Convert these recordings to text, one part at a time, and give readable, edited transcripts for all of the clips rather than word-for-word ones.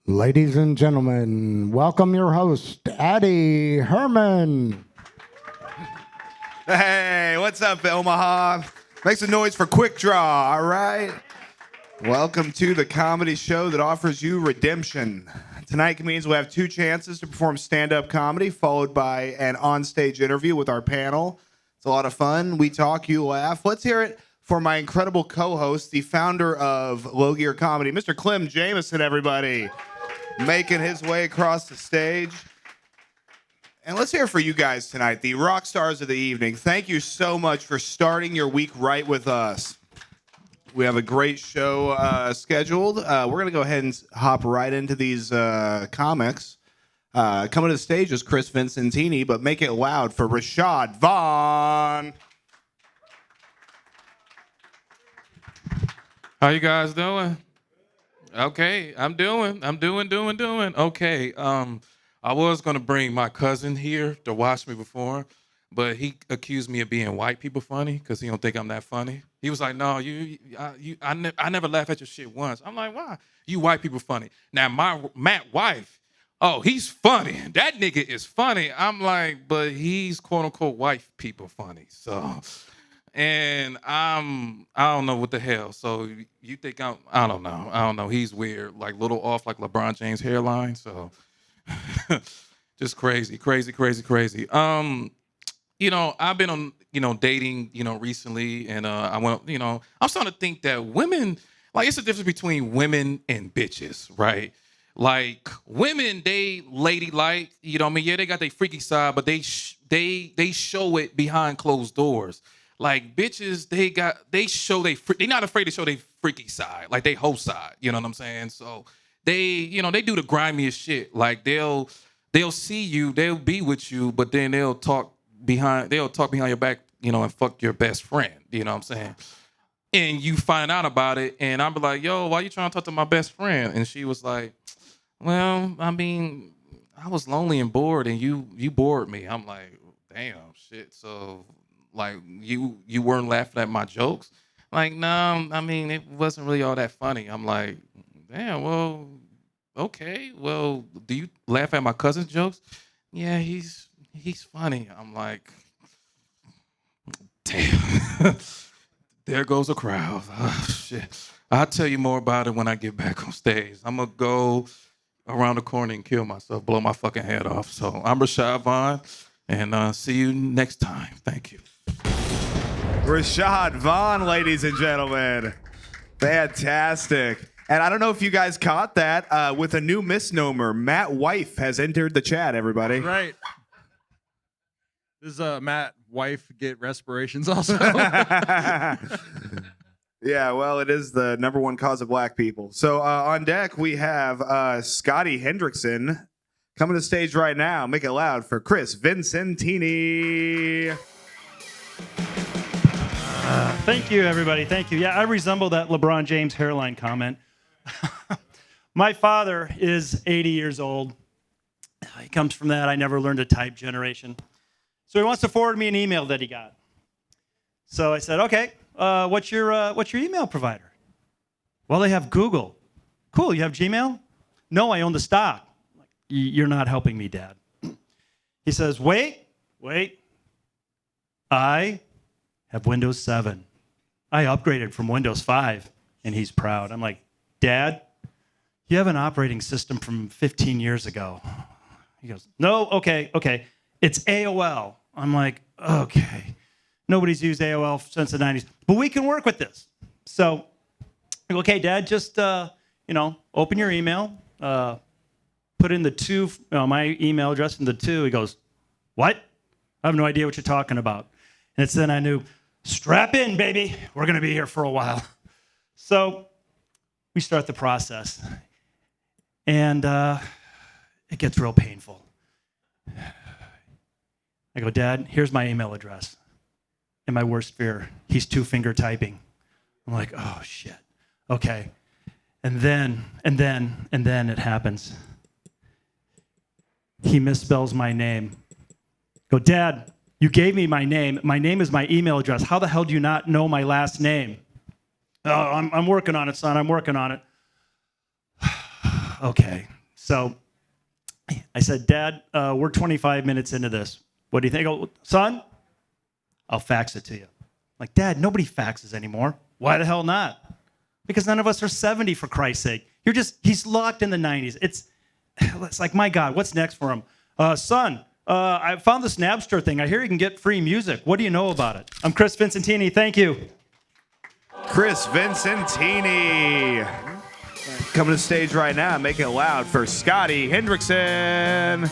Ladies and gentlemen, welcome your host, Addy Herman. Hey, what's up, Omaha? Make some noise for Quik Draw, all right? Welcome to the comedy show that offers you redemption. Tonight, comedians will have two chances to perform stand-up comedy, followed by an on-stage interview with our panel. It's a lot of fun. We talk, you laugh. Let's hear it for my incredible co-host, the founder of Low Gear Comedy, Mr. Clem Jameson, everybody, making his way across the stage. And let's hear for you guys tonight, the rock stars of the evening. Thank you so much for starting your week right with us. We have a great show scheduled. We're going to go ahead and hop right into these comics. Coming to the stage is Chris Vincentini, but make it loud for Rashad Vaughn. How you guys doing? Okay, I'm doing. Okay, I was gonna bring my cousin here to watch me perform, but he accused me of being white people funny because he don't think I'm that funny. He was like, "No, I never laugh at your shit once." I'm like, "Why? You white people funny." Now my Matt wife, oh, he's funny. That nigga is funny. I'm like, but he's quote unquote white people funny. So, and I don't know what the hell. So you think I don't know. He's weird, like little off like LeBron James hairline. So. Just crazy. I've been on, dating, recently, and I went, I'm starting to think that women, like, it's a difference between women and bitches, right? Like, women, they ladylike, you know what I mean? Yeah, they got their freaky side, but they show it behind closed doors. Like, bitches, they're not afraid to show their freaky side, like they hoe side, you know what I'm saying? So they do the grimiest shit. Like they'll see you, they'll be with you, but then they'll talk behind your back, and fuck your best friend. You know what I'm saying? And you find out about it, and I'm like, yo, why you trying to talk to my best friend? And she was like, well, I mean, I was lonely and bored, and you bored me. I'm like, damn, shit. So, like, you weren't laughing at my jokes? Like, no, I mean, it wasn't really all that funny. I'm like, damn, well, okay. Well, do you laugh at my cousin's jokes? Yeah, he's funny. I'm like, damn. There goes a crowd. Oh, shit. I'll tell you more about it when I get back on stage. I'm going to go around the corner and kill myself, blow my fucking head off. So I'm Rashad Vaughn, and see you next time. Thank you. Rashad Vaughn, ladies and gentlemen. Fantastic. And I don't know if you guys caught that with a new misnomer. Matt Wife has entered the chat, everybody. Right. This is Matt Wife get respirations also. Yeah, well, it is the number one cause of black people. So on deck, we have Scotty Hendrickson coming to the stage right now. Make it loud for Chris Vincentini. Thank you, everybody. Thank you. Yeah, I resemble that LeBron James hairline comment. My father is 80 years old. He comes from that I never learned to type generation. So he wants to forward me an email that he got. So I said, okay, what's your email provider? Well, they have Google. Cool, you have Gmail? No, I own the stock. You're not helping me, Dad. He says, wait. I have Windows 7. I upgraded from Windows 5, and he's proud. I'm like, Dad, you have an operating system from 15 years ago. He goes, no, okay. It's AOL. I'm like, okay. Nobody's used AOL since the 90s, but we can work with this. So, okay, Dad, just, open your email, put in the 2, my email address in the 2. He goes, what? I have no idea what you're talking about. And it's then I knew, strap in, baby. We're going to be here for a while. So we start the process. And it gets real painful. I go, Dad, here's my email address. And my worst fear, he's 2-finger typing. I'm like, oh, shit. Okay. And then it happens. He misspells my name. Go, Dad, you gave me my name. My name is my email address. How the hell do you not know my last name? Oh, I'm working on it, son. I'm working on it. okay. So I said, Dad, we're 25 minutes into this. What do you think? Oh, son, I'll fax it to you. Like, Dad, nobody faxes anymore. Why the hell not? Because none of us are 70, for Christ's sake. He's locked in the 90s. It's like, my God, what's next for him? Son, I found this Napster thing. I hear you can get free music. What do you know about it? I'm Chris Vincentini. Thank you. Chris Vincentini. Coming to the stage right now, making it loud for Scotty Hendrickson.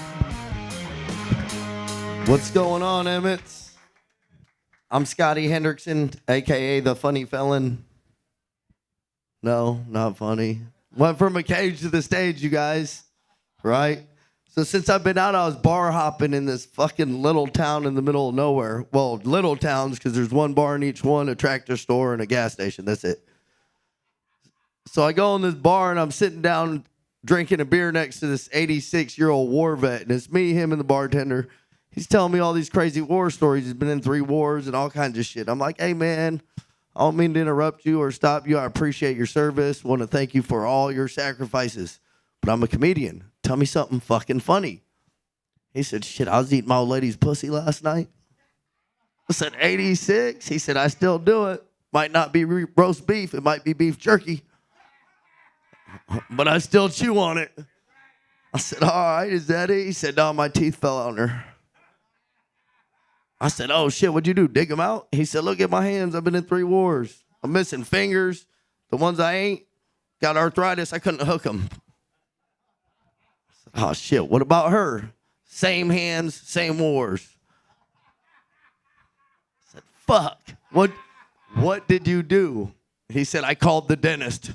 What's going on, Emmets? I'm Scotty Hendrickson, a.k.a. the funny felon. No, not funny. Went from a cage to the stage, you guys. Right? So since I've been out, I was bar hopping in this fucking little town in the middle of nowhere. Well, little towns, because there's one bar in each one, a tractor store, and a gas station. That's it. So I go in this bar, and I'm sitting down drinking a beer next to this 86-year-old war vet. And it's me, him, and the bartender. He's telling me all these crazy war stories. He's been in 3 wars and all kinds of shit. I'm like, hey, man, I don't mean to interrupt you or stop you. I appreciate your service. Want to thank you for all your sacrifices. But I'm a comedian. Tell me something fucking funny. He said, shit, I was eating my old lady's pussy last night. I said, 86? He said, I still do it. Might not be roast beef. It might be beef jerky. But I still chew on it. I said, all right, is that it? He said, no, my teeth fell out on her. I said, oh, shit, what'd you do, dig them out? He said, look at my hands. I've been in 3 wars. I'm missing fingers. The ones I ain't got arthritis. I couldn't hook them. Oh, shit, what about her? Same hands, same wars. I said, fuck, what did you do? He said, I called the dentist.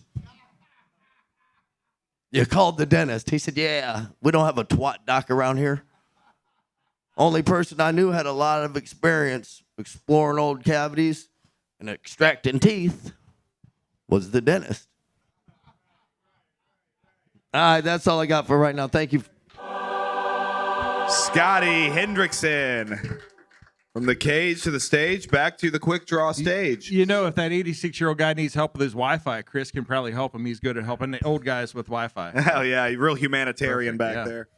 You called the dentist? He said, yeah, we don't have a twat doc around here. Only person I knew had a lot of experience exploring old cavities and extracting teeth was the dentist. All right, that's all I got for right now. Thank you. Scotty Hendrickson. From the cage to the stage, back to the Quik Draw stage. You know, if that 86-year-old guy needs help with his Wi-Fi, Chris can probably help him. He's good at helping the old guys with Wi-Fi. Hell yeah, real humanitarian Perfect, back there.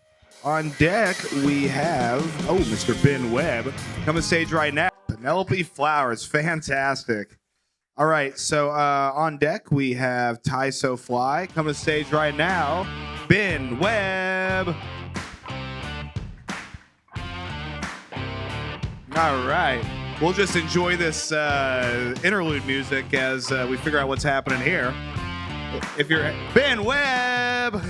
On deck, we have, Mr. Ben Webb. Coming to stage right now. Penelope Flowers, fantastic. All right, so on deck, we have Ty So Fly. Coming to stage right now, Ben Webb. All right. We'll just enjoy this interlude music as we figure out what's happening here. If you're Ben Webb.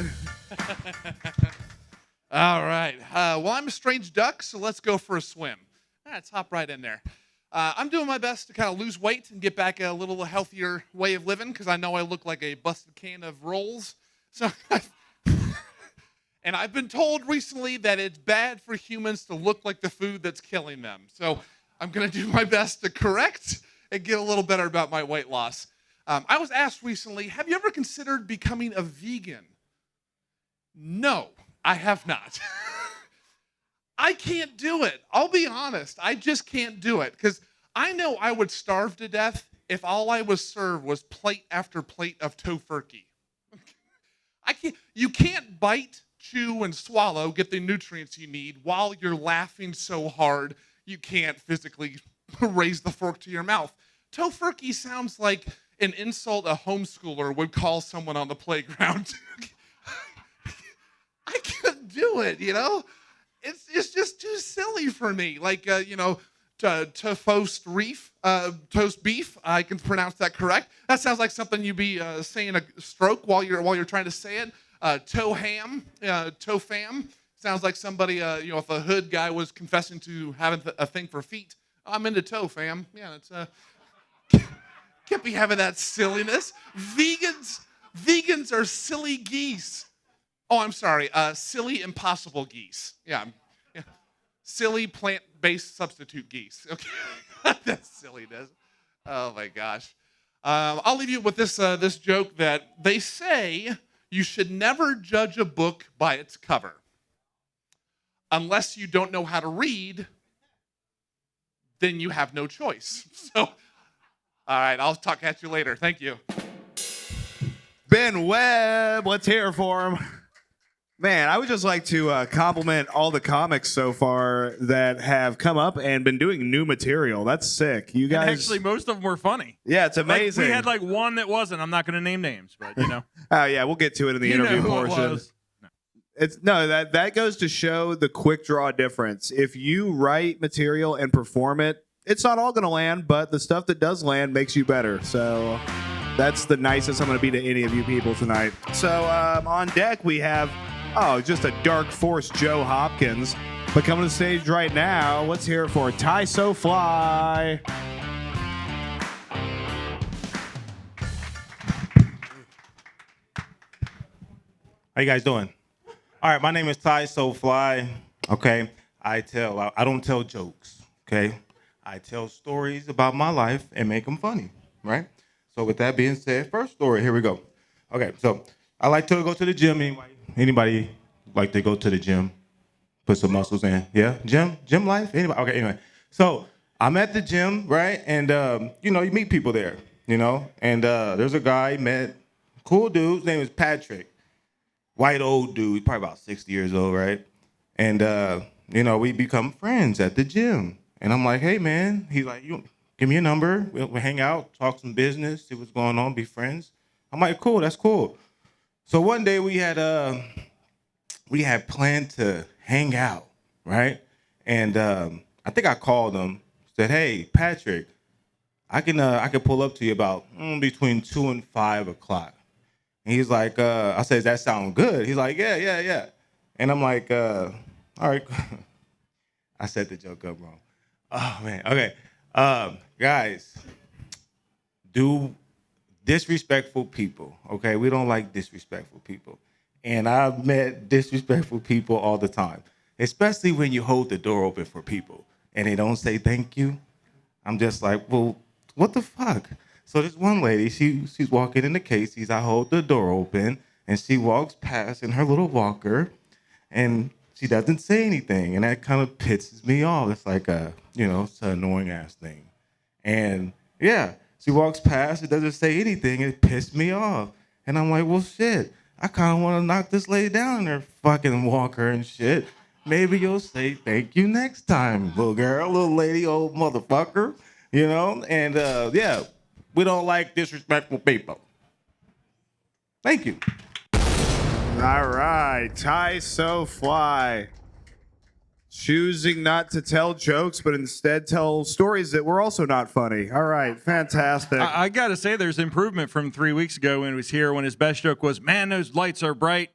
All right. Well, I'm a strange duck, so let's go for a swim. Let's hop right in there. I'm doing my best to kind of lose weight and get back a little healthier way of living because I know I look like a busted can of rolls. So, and I've been told recently that it's bad for humans to look like the food that's killing them. So I'm going to do my best to correct and get a little better about my weight loss. I was asked recently, have you ever considered becoming a vegan? No, I have not. I can't do it. I'll be honest. I just can't do it because I know I would starve to death if all I was served was plate after plate of tofurkey. You can't bite, chew, and swallow, get the nutrients you need while you're laughing so hard you can't physically raise the fork to your mouth. Tofurkey sounds like an insult a homeschooler would call someone on the playground. I couldn't do it, you know? It's just too silly for me. Like, toast beef. I can pronounce that correct. That sounds like something you'd be saying a stroke while you're trying to say it. Toe ham, toe fam. Sounds like somebody, if a hood guy was confessing to having a thing for feet. I'm into toe fam. Yeah, it's can't be having that silliness. Vegans are silly geese. Oh, I'm sorry. Silly impossible geese. Yeah. Silly plant-based substitute geese. Okay. That's silliness. Oh my gosh. I'll leave you with this joke that they say you should never judge a book by its cover. Unless you don't know how to read, then you have no choice. So, all right, I'll talk at you later. Thank you. Ben Webb, let's hear it for him. Man, I would just like to compliment all the comics so far that have come up and been doing new material. That's sick. You And guys. actually, most of them were funny. Yeah, it's amazing. We had like one that wasn't. I'm not going to name names, but you know. Oh yeah, we'll get to it in the You know interview who it portion. was. It's no that goes to show the quick draw difference. If you write material and perform it, it's not all going to land, but the stuff that does land makes you better. So that's the nicest I'm going to be to any of you people tonight. So on deck we have just a dark force Joe Hopkins. But coming to the stage right now, let's hear it for Ty So Fly. How you guys doing? All right, my name is Ty So Fly. Okay, I don't tell jokes. Okay, I tell stories about my life and make them funny. Right. So with that being said, first story. Here we go. Okay, so I like to go to the gym. Anybody like to go to the gym? Put some muscles in. Yeah, gym life. Anybody? Okay, anyway. So I'm at the gym, right? And you meet people there. And there's a guy I met, cool dude. His name is Patrick. White old dude, probably about 60 years old, right? And, we become friends at the gym. And I'm like, hey, man. He's like, give me your number. We'll hang out, talk some business, see what's going on, be friends. I'm like, cool, that's cool. So one day we had planned to hang out, right? And I think I called him, said, hey, Patrick, I can pull up to you about between 2 and 5 o'clock. And he's like, I said, does that sound good? He's like, yeah. And I'm like, all right. I set the joke up wrong. Oh, man. Okay. Guys, do disrespectful people, okay? We don't like disrespectful people. And I've met disrespectful people all the time, especially when you hold the door open for people and they don't say thank you. I'm just like, well, what the fuck? So this one lady, she's walking in the Casey's. I hold the door open, and she walks past in her little walker, and she doesn't say anything, and that kind of pisses me off. It's like it's an annoying ass thing. And yeah, she walks past, it doesn't say anything, and it pissed me off. And I'm like, well, shit, I kind of want to knock this lady down in her fucking walker and shit. Maybe you'll say thank you next time, little girl, little lady, old motherfucker, And yeah. We don't like disrespectful people. Thank you. All right, Ty So Fly. Choosing not to tell jokes, but instead tell stories that were also not funny. All right, fantastic. I got to say, there's improvement from 3 weeks ago when he was here, when his best joke was, man, those lights are bright,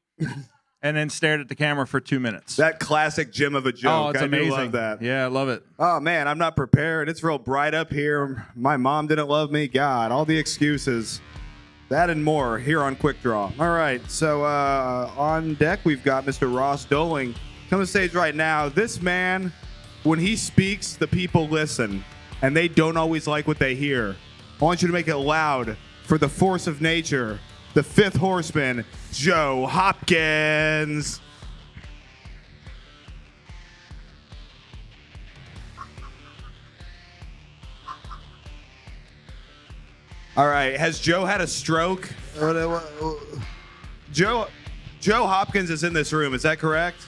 and then stared at the camera for 2 minutes. That classic Jim of a joke. Oh, it's amazing. I do love that. Yeah, I love it. Oh, man, I'm not prepared. It's real bright up here. My mom didn't love me. God, all the excuses. That and more here on Quick Draw. All right, so on deck, we've got Mr. Ross Doling. Come to stage right now. This man, when he speaks, the people listen, and they don't always like what they hear. I want you to make it loud for the force of nature, the fifth horseman, Joe Hopkins. All right, has Joe had a stroke? Joe Hopkins is in this room, is that correct?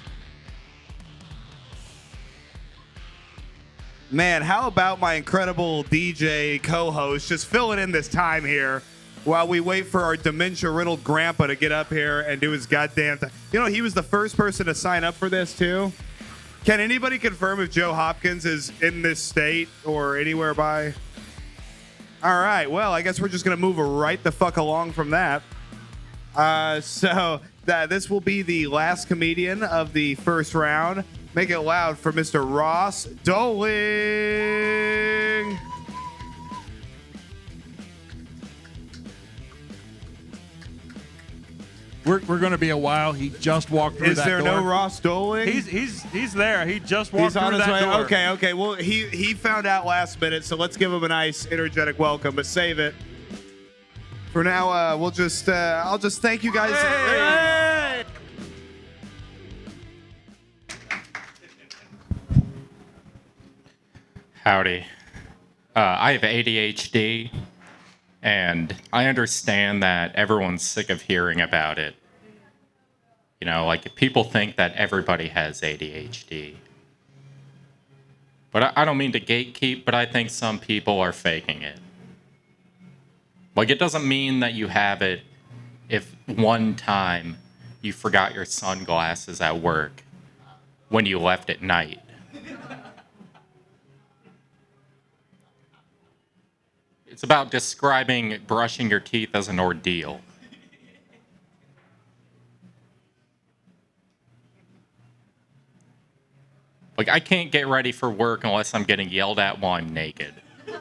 Man, how about my incredible DJ co-host just filling in this time here while we wait for our dementia-riddled grandpa to get up here and do his goddamn thing. He was the first person to sign up for this, too. Can anybody confirm if Joe Hopkins is in this state or anywhere by? All right, well, I guess we're just going to move right the fuck along from that. So this will be the last comedian of the first round. Make it loud for Mr. Ross Doling. We're going to be a while. He just walked through that door. Is there no Ross Doling? He's there. He just walked He's on through his that way. door. Okay. Well, he found out last minute, so let's give him a nice energetic welcome, but save it. For now, I'll just thank you guys. Hey! Howdy. I have ADHD, and I understand that everyone's sick of hearing about it. You know, like people think that everybody has ADHD. But I don't mean to gatekeep, but I think some people are faking it. Like, it doesn't mean that you have it if one time you forgot your sunglasses at work when you left at night. It's about describing brushing your teeth as an ordeal. Like, I can't get ready for work unless I'm getting yelled at while I'm naked. You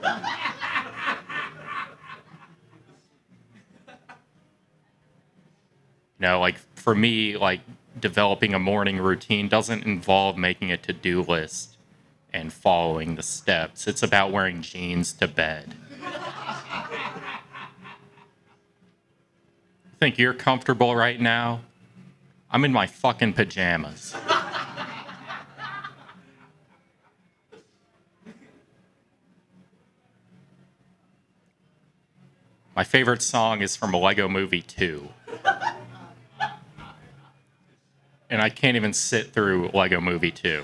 know, like, for me, like, developing a morning routine doesn't involve making a to-do list and following the steps. It's about wearing jeans to bed. Think you're comfortable right now? I'm in my fucking pajamas. My favorite song is from Lego Movie 2. And I can't even sit through Lego Movie 2.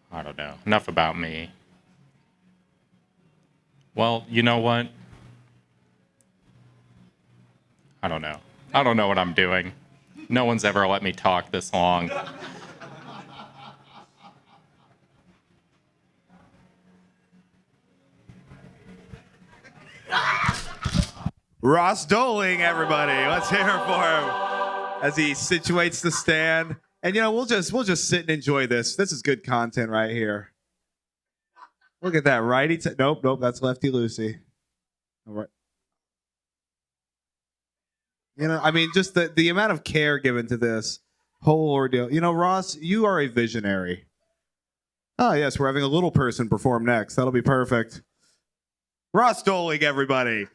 I don't know. Enough about me. Well, you know what? I don't know. I don't know what I'm doing. No one's ever let me talk this long. Ross Doling, everybody. Let's hear it for him as he situates the stand. And we'll just sit and enjoy this. This is good content right here. Look at that, righty. Nope, that's lefty Lucy. All right. I mean, just the amount of care given to this whole ordeal. Ross, you are a visionary. Oh, yes, we're having a little person perform next. That'll be perfect. Ross Doling, everybody.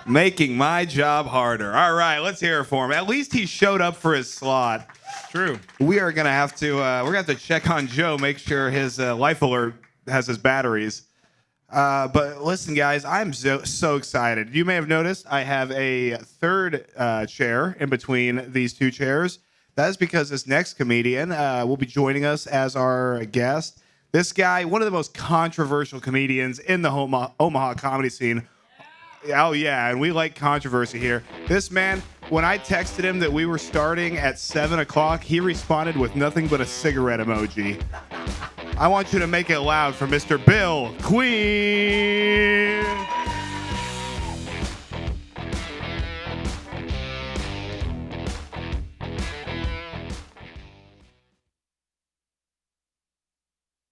Making my job harder. All right, let's hear it for him. At least he showed up for his slot. True. We are gonna have to check on Joe, make sure his life alert has his batteries. But listen, guys, I'm so excited. You may have noticed I have a third chair in between these two chairs. That is because this next comedian will be joining us as our guest. This guy, one of the most controversial comedians in the Omaha comedy scene. Oh, yeah, and we like controversy here. This man, when I texted him that we were starting at 7 o'clock, he responded with nothing but a cigarette emoji. I want you to make it loud for Mr. Bill Queen.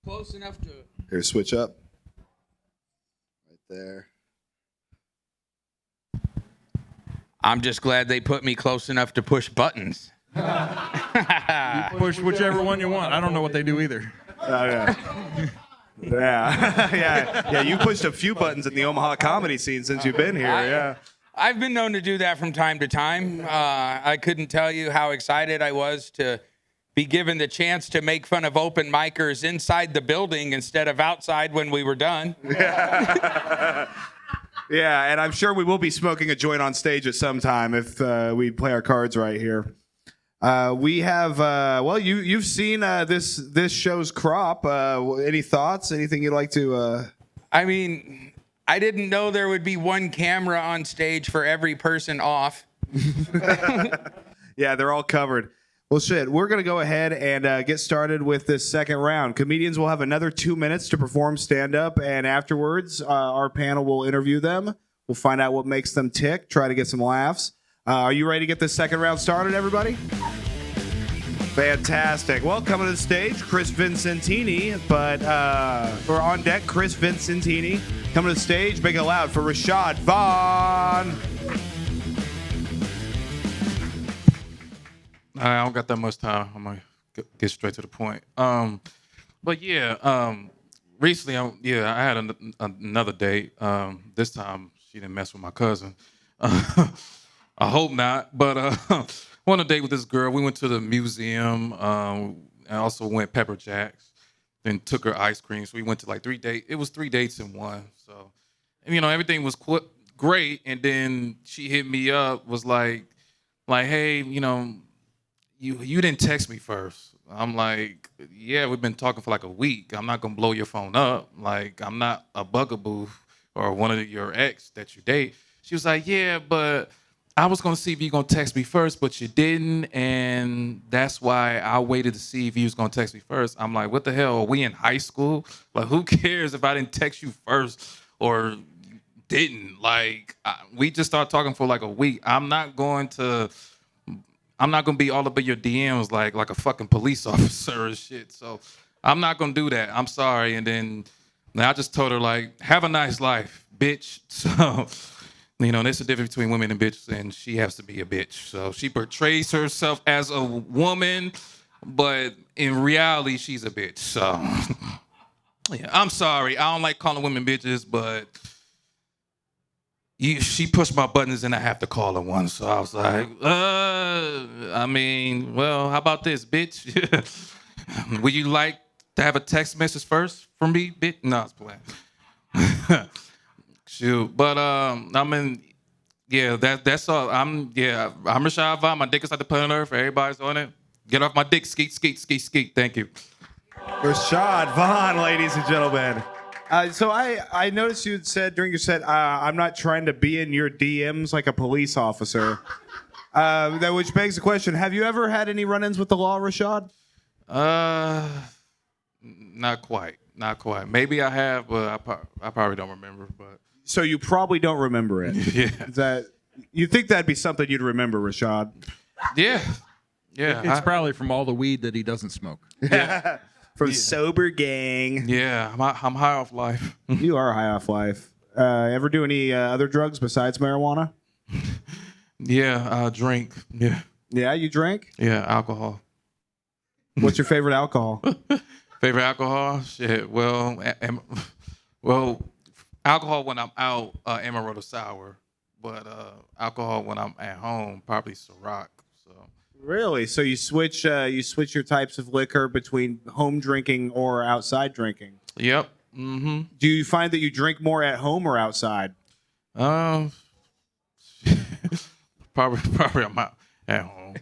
Close enough to... Here, switch up. Right there. I'm just glad they put me close enough to push buttons. Push whichever one you want. I don't know what they do either. Oh, yeah. Yeah. You pushed a few buttons in the Omaha comedy scene since you've been here. Yeah. I've been known to do that from time to time. I couldn't tell you how excited I was to be given the chance to make fun of open micers inside the building instead of outside when we were done. Yeah, and I'm sure we will be smoking a joint on stage at some time if we play our cards right here. We have, you've seen this show's crop. Any thoughts? Anything you'd like to? I mean, I didn't know there would be one camera on stage for every person off. Yeah, they're all covered. Well, shit, we're going to go ahead and get started with this second round. Comedians will have another 2 minutes to perform stand-up, and afterwards, our panel will interview them. We'll find out what makes them tick, try to get some laughs. Are you ready to get this second round started, everybody? Fantastic. Well, coming to the stage, Chris Vincentini, or on deck, Chris Vincentini. Coming to the stage, make it loud for Rashad Vaughn. I don't got that much time. I'm gonna get straight to the point. Recently, I had another date. This time, she didn't mess with my cousin. I hope not. But went on a date with this girl. We went to the museum. I also went Pepper Jack's. Then took her ice cream. So we went to like 3 dates. It was 3 dates in one. So everything was great, and then she hit me up, was like, hey, you didn't text me first. I'm like, yeah, we've been talking for like a week. I'm not gonna blow your phone up. Like, I'm not a bugaboo or one of your ex that you date. She was like, yeah, but I was gonna see if you're gonna text me first, but you didn't, and that's why I waited to see if you was gonna text me first. I'm like, what the hell? Are we in high school? Like, who cares if I didn't text you first or didn't? Like, we just started talking for like a week. I'm not going to be all up in your DMs like a fucking police officer and shit. So I'm not gonna do that. I'm sorry. And then I just told her, like, have a nice life, bitch. So, there's a difference between women and bitches, and she has to be a bitch. So she portrays herself as a woman, but in reality, she's a bitch. So yeah, I'm sorry. I don't like calling women bitches, but she pushed my buttons and I have to call her one. So I was like, how about this, bitch? Would you like to have a text message first from me, bitch? No, I was playing. Shoot, but that's all. I'm Rashad Vaughn. My dick is like the planet Earth. Everybody's on it. Get off my dick, skeet, skeet, skeet, skeet. Thank you. Rashad Vaughn, ladies and gentlemen. So I noticed you said during your set, I'm not trying to be in your DMs like a police officer. Which begs the question: have you ever had any run-ins with the law, Rashad? Not quite. Maybe I have, but I probably don't remember. But so you probably don't remember it. Yeah. You think that'd be something you'd remember, Rashad? Yeah. Yeah. It's probably from all the weed that he doesn't smoke. Yeah. From Sober Gang. Yeah, I'm high off life. You are high off life. Ever do any other drugs besides marijuana? Yeah, drink. Yeah. Yeah, you drink? Yeah, alcohol. What's your favorite alcohol? Favorite alcohol? Shit. Well, alcohol when I'm out, Amaretto sour. But alcohol when I'm at home, probably Ciroc. So. Really? So you switch your types of liquor between home drinking or outside drinking? Yep. Mm-hmm. Do you find that you drink more at home or outside? Probably I'm out at home.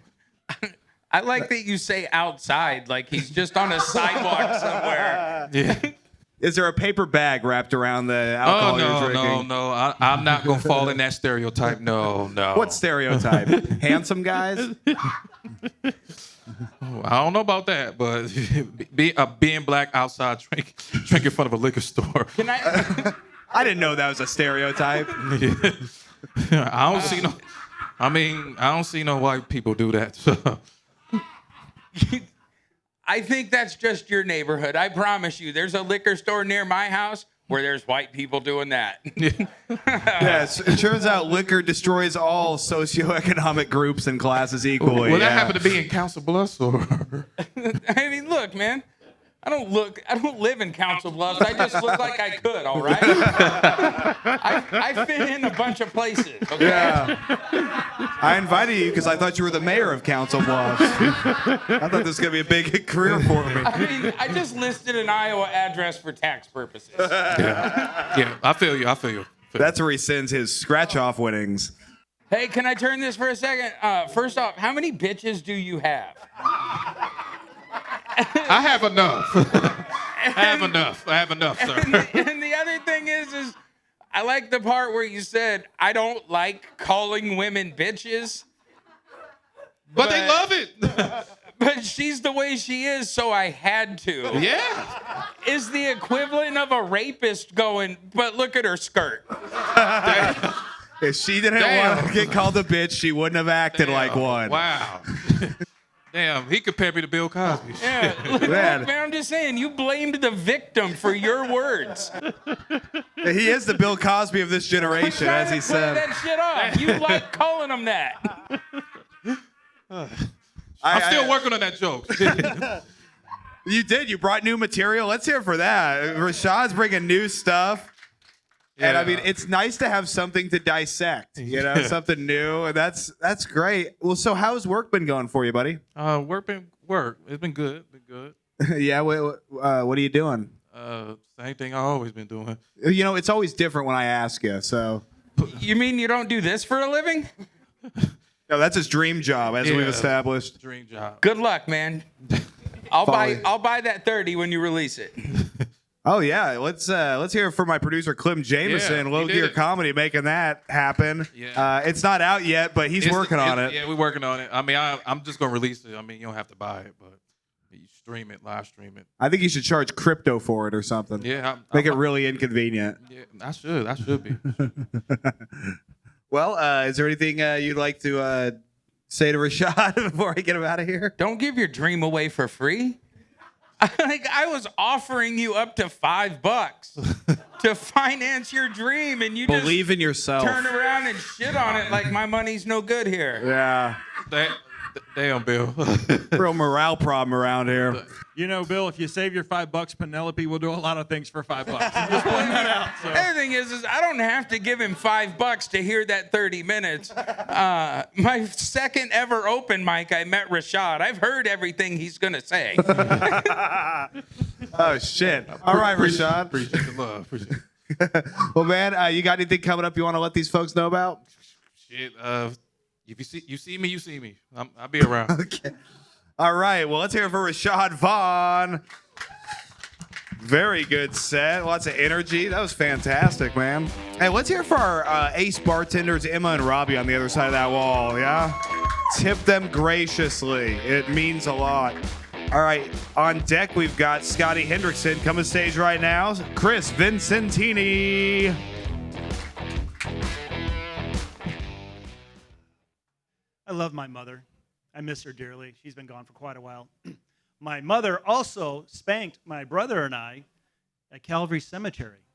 I like that you say outside, like he's just on a sidewalk somewhere. Yeah. Is there a paper bag wrapped around the alcohol you're drinking? No. I'm not gonna fall in that stereotype. No. What stereotype? Handsome guys? I don't know about that, but being black outside drinking in front of a liquor store. Can I? I didn't know that was a stereotype. I don't see no. I don't see no white people do that. So. I think that's just your neighborhood. I promise you, there's a liquor store near my house where there's white people doing that. Yes, it turns out liquor destroys all socioeconomic groups and classes equally. Well, that happened to be in Council Bluffs, or I mean, look, man. I don't live in Council Bluffs. I just look like I could, all right? I fit in a bunch of places, okay? Yeah. I invited you because I thought you were the mayor of Council Bluffs. I thought this was going to be a big career for me. I mean, I just listed an Iowa address for tax purposes. Yeah, I feel you. That's where he sends his scratch-off winnings. Hey, can I turn this for a second? First off, how many bitches do you have? I have enough. I have enough, sir. And the other thing is I like the part where you said, I don't like calling women bitches. But they love it. But she's the way she is, so I had to. Yeah. Is the equivalent of a rapist going, but look at her skirt. If she didn't want to get called a bitch, she wouldn't have acted like one. Wow. Damn, he compared me to Bill Cosby. Yeah, look, man, I'm just saying, you blamed the victim for your words. He is the Bill Cosby of this generation, as he said. That shit off. You like calling him that. I'm still working on that joke. You did. You brought new material. Let's hear for that. Rashad's bringing new stuff. And I mean, it's nice to have something to dissect, something new. And that's great. Well, so how's work been going for you, buddy? Work. It's been good. Yeah. What are you doing? Same thing I've always been doing. You know, it's always different when I ask you. So, You mean you don't do this for a living? no, that's his dream job, as we've established. Dream job. Good luck, man. I'll buy that 30 when when you release it. Oh yeah, let's hear it from my producer Clem Jameson, Yeah, Low he Gear did it. Comedy, making that happen. Yeah. It's not out yet, but he's working on it. Yeah, we're working on it. I mean, I'm just gonna release it. I mean, you don't have to buy it, but you stream it, live stream it. I think you should charge crypto for it or something. Yeah, Make it really inconvenient. Yeah, I should be. Well, is there anything you'd like to say to Rashad before I get him out of here? Don't give your dream away for free. Like I was offering you up to $5 to finance your dream, and you Believe just in yourself. turn around and shit on it like my money's no good here. Yeah, Damn, Bill. real morale problem around here. You know, Bill, if you save your $5, Penelope will do a lot of things for $5. I'm just pointing that out. So. Everything is I don't have to give him $5 to hear that 30 minutes. My second ever open mic, I met Rashad. I've heard everything he's gonna say. Oh shit! All right, Rashad. Appreciate the love. Appreciate it. Well, man, you got anything coming up you want to let these folks know about? Shit. If you see me, you see me. I'll be around. Okay. All right. Well, let's hear it for Rashad Vaughn. Very good set. Lots of energy. That was fantastic, man. Hey, let's hear it for our ace bartenders, Emma and Robbie, on the other side of that wall. Yeah. Tip them graciously. It means a lot. All right. On deck, we've got Scotty Hendrickson coming to stage right now. Chris Vincentini. I love my mother. I miss her dearly. She's been gone for quite a while. My mother also spanked my brother and I at Calvary Cemetery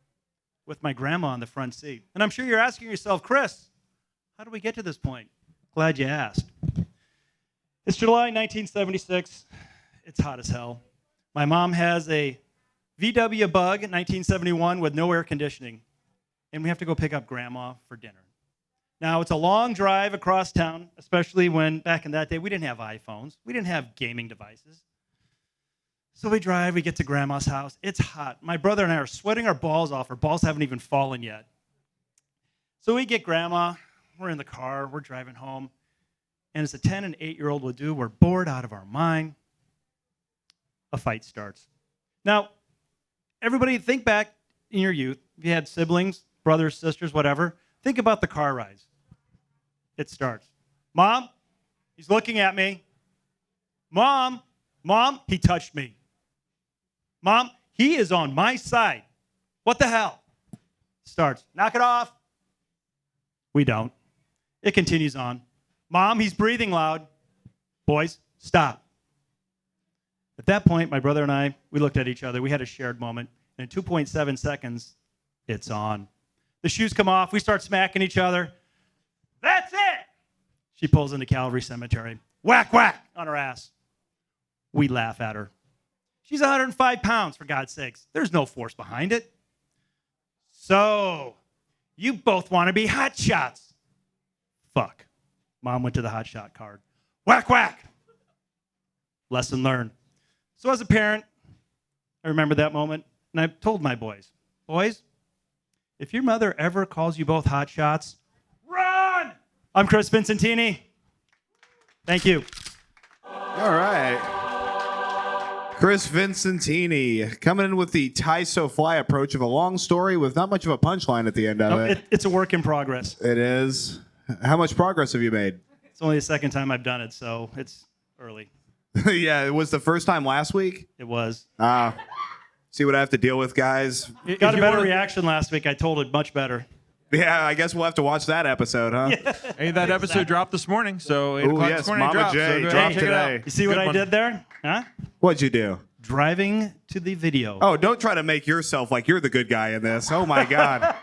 with my grandma on the front seat. And I'm sure you're asking yourself, Chris, how did we get to this point? Glad you asked. It's July 1976. It's hot as hell. My mom has a VW Bug in 1971 with no air conditioning. And we have to go pick up grandma for dinner. Now, it's a long drive across town, especially when back in that day, we didn't have iPhones. We didn't have gaming devices. So we drive, we get to grandma's house. It's hot. My brother and I are sweating our balls off. Our balls haven't even fallen yet. So we get grandma. We're in the car. We're driving home. And as a 10 and 8-year-old would do, we're bored out of our mind. A fight starts. Now, everybody think back in your youth. If you had siblings, brothers, sisters, whatever, think about the car rides. It starts. Mom, he's looking at me. Mom, he touched me. Mom, he is on my side. What the hell? Starts. Knock it off. We don't. It continues on. Mom, he's breathing loud. Boys, stop. At that point, my brother and I, we looked at each other. We had a shared moment. And in 2.7 seconds, it's on. The shoes come off. We start smacking each other. That's it. She pulls into Calvary Cemetery. Whack, whack on her ass. We laugh at her. She's 105 pounds, for God's sakes. There's no force behind it. So, you both want to be hot shots. Fuck. Mom went to the hot shot card. Whack, whack. Lesson learned. So as a parent, I remember that moment, and I told my boys, if your mother ever calls you both hot shots, run! I'm Chris Vincentini. Thank you. All right. Chris Vincentini coming in with the tie so fly approach of a long story with not much of a punchline at the end of No, it. it's a work in progress. It is. How much progress have you made? It's only the second time I've done it, so it's early. Yeah, it was the first time last week. It was. See what I have to deal with, guys. It got a better reaction last week. I told it much better. Yeah, I guess we'll have to watch that episode, huh? Hey, that episode dropped this morning, so 8 Ooh, o'clock yes, this morning Mama dropped. J So go ahead dropped and check it today. out. You see what I did there? Huh? What'd you do? Driving to the video. Oh, don't try to make yourself like you're the good guy in this. Oh, my God.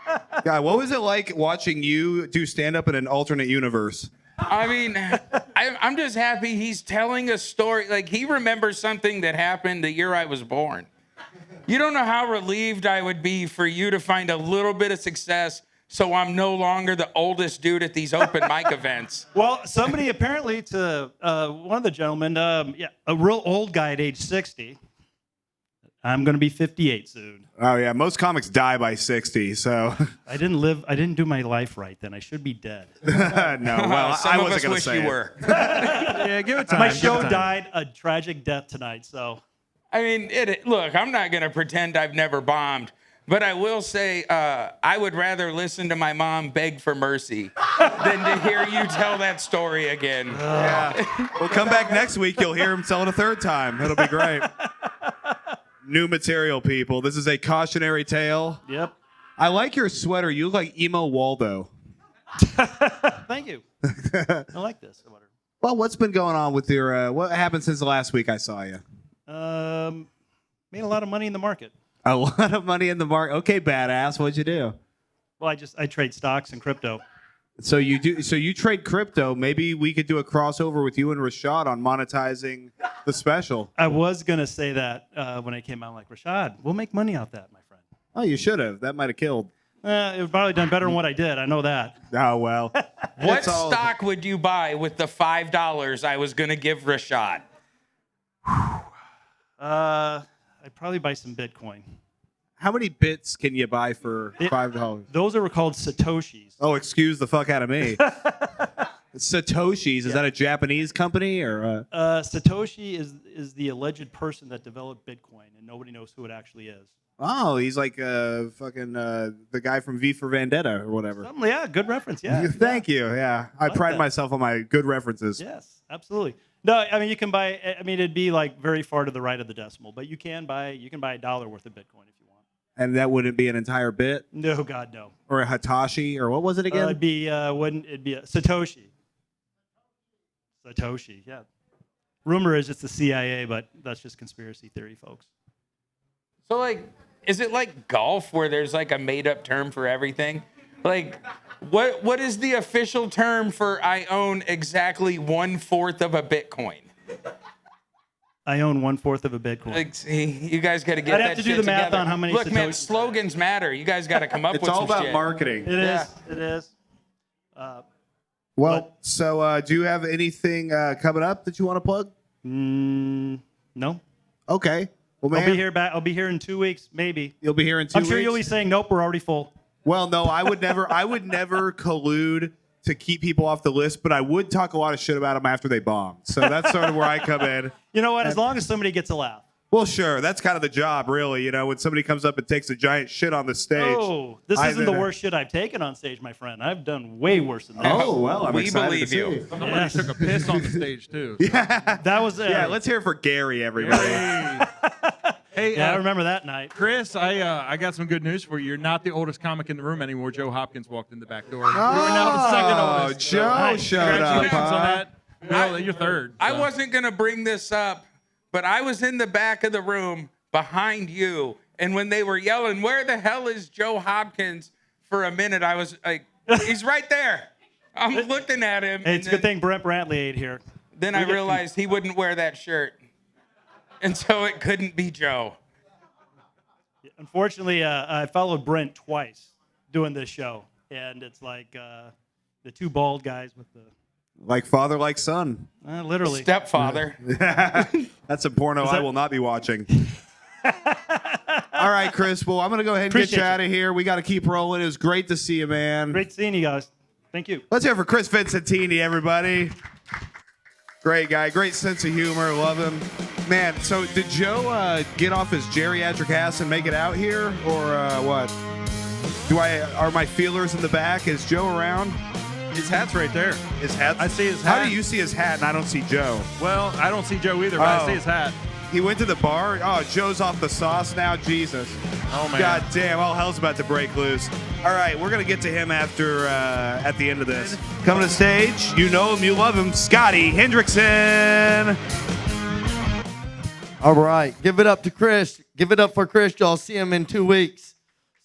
God, what was it like watching you do stand-up in an alternate universe? I mean, I'm just happy he's telling a story. Like, he remembers something that happened the year I was born. You don't know how relieved I would be for you to find a little bit of success so I'm no longer the oldest dude at these open mic events. Well, somebody apparently one of the gentlemen, a real old guy at age 60, I'm going to be 58 soon. Oh yeah, most comics die by 60. So I didn't do my life right then. I should be dead. no. Well, Some I of wasn't us going to wish say you it. were. Yeah, give it time. My give it show time. died a tragic death tonight, so. I mean, look, I'm not going to pretend I've never bombed, but I will say I would rather listen to my mom beg for mercy than to hear you tell that story again. Yeah. Well, come back next week. You'll hear him tell it a third time. It'll be great. New material, people. This is a cautionary tale. Yep. I like your sweater. You look like Emo Waldo. Thank you. I like this. Well, what's been going on with your? What happened since the last week I saw you? Made a lot of money in the market. A lot of money in the market. Okay, badass. What'd you do? Well, I trade stocks and crypto. So you do. So you trade crypto. Maybe we could do a crossover with you and Rashad on monetizing the special. I was gonna say that when I came out, I'm like, Rashad, we'll make money off that, my friend. Oh, you should have. That might have killed. It would probably done better than what I did. I know that. Oh well. What It's all- stock would you buy with the $5 I was going to give Rashad? I'd probably buy some Bitcoin. How many bits can you buy for $5? Those are called Satoshis. Oh, excuse the fuck out of me. Satoshis. Is that a Japanese company or? Satoshi is the alleged person that developed Bitcoin, and nobody knows who it actually is. Oh, he's like fucking the guy from V for Vendetta or whatever. Yeah, good reference. Yeah. Thank you. Yeah, I Like pride that. myself on my good references. Yes, absolutely. No, I mean you can buy. I mean it'd be like very far to the right of the decimal, but you can buy $1 worth of Bitcoin if you want. And that wouldn't be an entire bit No, God, no. or a Hitachi or what was it again? It'd be it'd be a Satoshi. Satoshi, yeah. Rumor is it's the CIA, but that's just conspiracy theory, folks. So, like, is it like golf where there's like a made up term for everything? Like, what is the official term for I own exactly 1/4 of a Bitcoin? I own 1/4 of a Bitcoin. Like, see, you guys got to get I'd that have to do shit the math together. on how many Look, man, Satoshis- slogans matter. You guys got to come up It's with all some about shit. marketing. It is. Yeah. It is. Well, so do you have anything coming up that you want to plug? No. Okay. Well, man, I'll be here back. I'll be here in 2 weeks, maybe. You'll be here in 2 I'm weeks. sure you'll be saying, nope, we're already full. Well, no, I would never. I would never collude to keep people off the list, but I would talk a lot of shit about them after they bomb. So that's sort of where I come in. You know what? As long as somebody gets a laugh. Well, sure, that's kind of the job, really. You know, when somebody comes up and takes a giant shit on the stage. Oh, this I isn't the then- worst shit I've taken on stage, my friend. I've done way worse than that. Oh well, I'm We excited believe to you. see. Somebody Yes. took a piss on the stage too. That was Yeah, let's hear it for Gary, everybody. Hey, Yeah, I remember that night. Chris, I got some good news for you. You're not the oldest comic in the room anymore. Joe Hopkins walked in the back door. You are now the second Oh, oldest. Joe Nice. showed up. Congratulations on Huh? that. Well, you're third. I so. wasn't going to bring this up, but I was in the back of the room behind you. And when they were yelling, where the hell is Joe Hopkins? For a minute, I was like, he's right there. I'm looking at him. Hey, it's a and good thing Brent Brantley ain't here. Then I realized he wouldn't wear that shirt. And so it couldn't be Joe. Unfortunately, I followed Brent twice doing this show. And it's like the two bald guys with the, Like father, like son. literally. Stepfather. That's a porno I will not be watching. All right, Chris. Well, I'm going to go ahead and Appreciate get you you. out of here. We got to keep rolling. It was great to see you, man. Great seeing you guys. Thank you. Let's hear it for Chris Vincentini, everybody. Great guy. Great sense of humor. Love him. Man, so did Joe get off his geriatric ass and make it out here? Or what? Are my feelers in the back? Is Joe around? His hat's right there. His hat? I see his How hat. do you see his hat and I don't see Joe? Well, I don't see Joe either, but Oh. I see his hat. He went to the bar. Oh, Joe's off the sauce now. Jesus. Oh, man. God damn. All hell's about to break loose. All right, we're going to get to him after at the end of this. Coming to stage, you know him, you love him, Scotty Hendrickson. All right. Give it up to Chris. Give it up for Chris. Y'all see him in 2 weeks.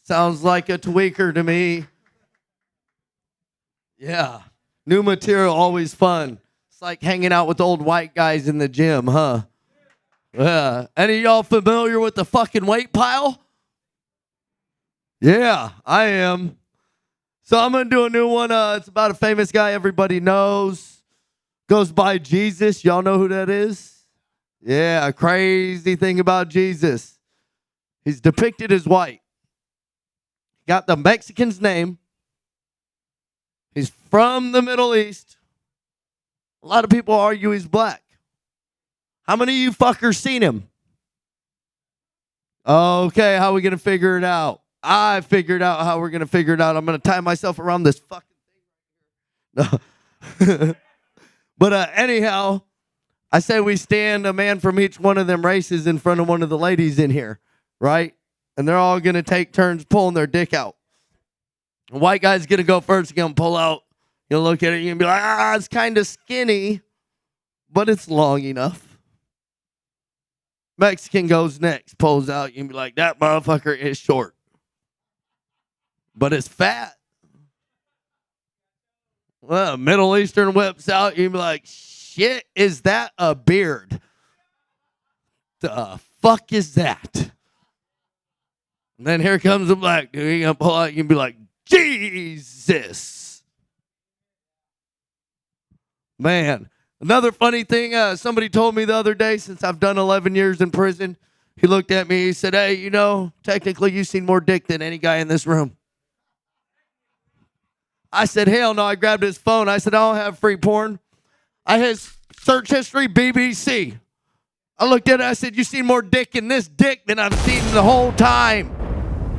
Sounds like a tweaker to me. Yeah. New material, always fun. It's like hanging out with old white guys in the gym, huh? Yeah. Any of y'all familiar with the fucking weight pile? Yeah, I am. So I'm going to do a new one. It's about a famous guy everybody knows. Goes by Jesus. Y'all know who that is? Yeah, crazy thing about Jesus. He's depicted as white. Got the Mexican's name. He's from the Middle East. A lot of people argue he's black. How many of you fuckers seen him? Okay, how are we going to figure it out? I figured out how we're going to figure it out. I'm going to tie myself around this fucking thing. No. But anyhow, I say we stand a man from each one of them races in front of one of the ladies in here, right? And they're all going to take turns pulling their dick out. The white guy's going to go first. He's going to pull out. You'll look at it. You're going to be like, it's kind of skinny, but it's long enough. Mexican goes next, pulls out. You can be like, that motherfucker is short, but it's fat. Well, Middle Eastern whips out. You can be like, shit, is that a beard? The fuck is that? And then here comes the black dude. You're going to pull out. You can be like, Jesus. Man. Another funny thing, somebody told me the other day, since I've done 11 years in prison, he looked at me, he said, hey, you know, technically you've seen more dick than any guy in this room. I said, hell no. I grabbed his phone. I said, I don't have free porn. I had search history, BBC. I looked at it, I said, you've seen more dick in this dick than I've seen the whole time.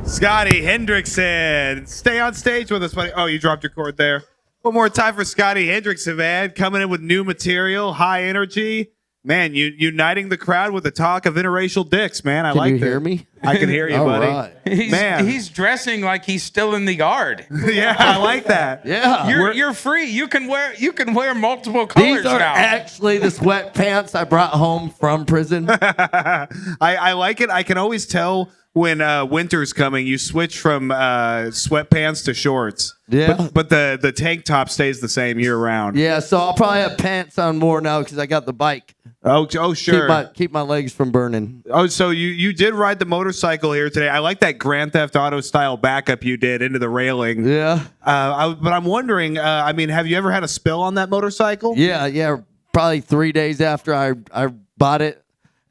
Scotty Hendrickson, stay on stage with us, buddy. Oh, you dropped your cord there. One more time for Scotty Hendrickson, man. Coming in with new material, high energy. Man, uniting the crowd with the talk of interracial dicks, man. I like that. Can you hear me? I can hear you, buddy. Right. He's dressing like he's still in the yard. Yeah, I like that. Yeah. You're free. You can wear multiple colors These are now. actually the sweatpants I brought home from prison. I like it. I can always tell when winter's coming. You switch from sweatpants to shorts. Yeah. But the tank top stays the same year round. Yeah, so I'll probably have pants on more now because I got the bike. Oh, sure. Keep my legs from burning. Oh, so you did ride the motorcycle here today. I like that Grand Theft Auto style backup you did into the railing. Yeah. But I'm wondering, have you ever had a spill on that motorcycle? Yeah. Probably 3 days after I bought it.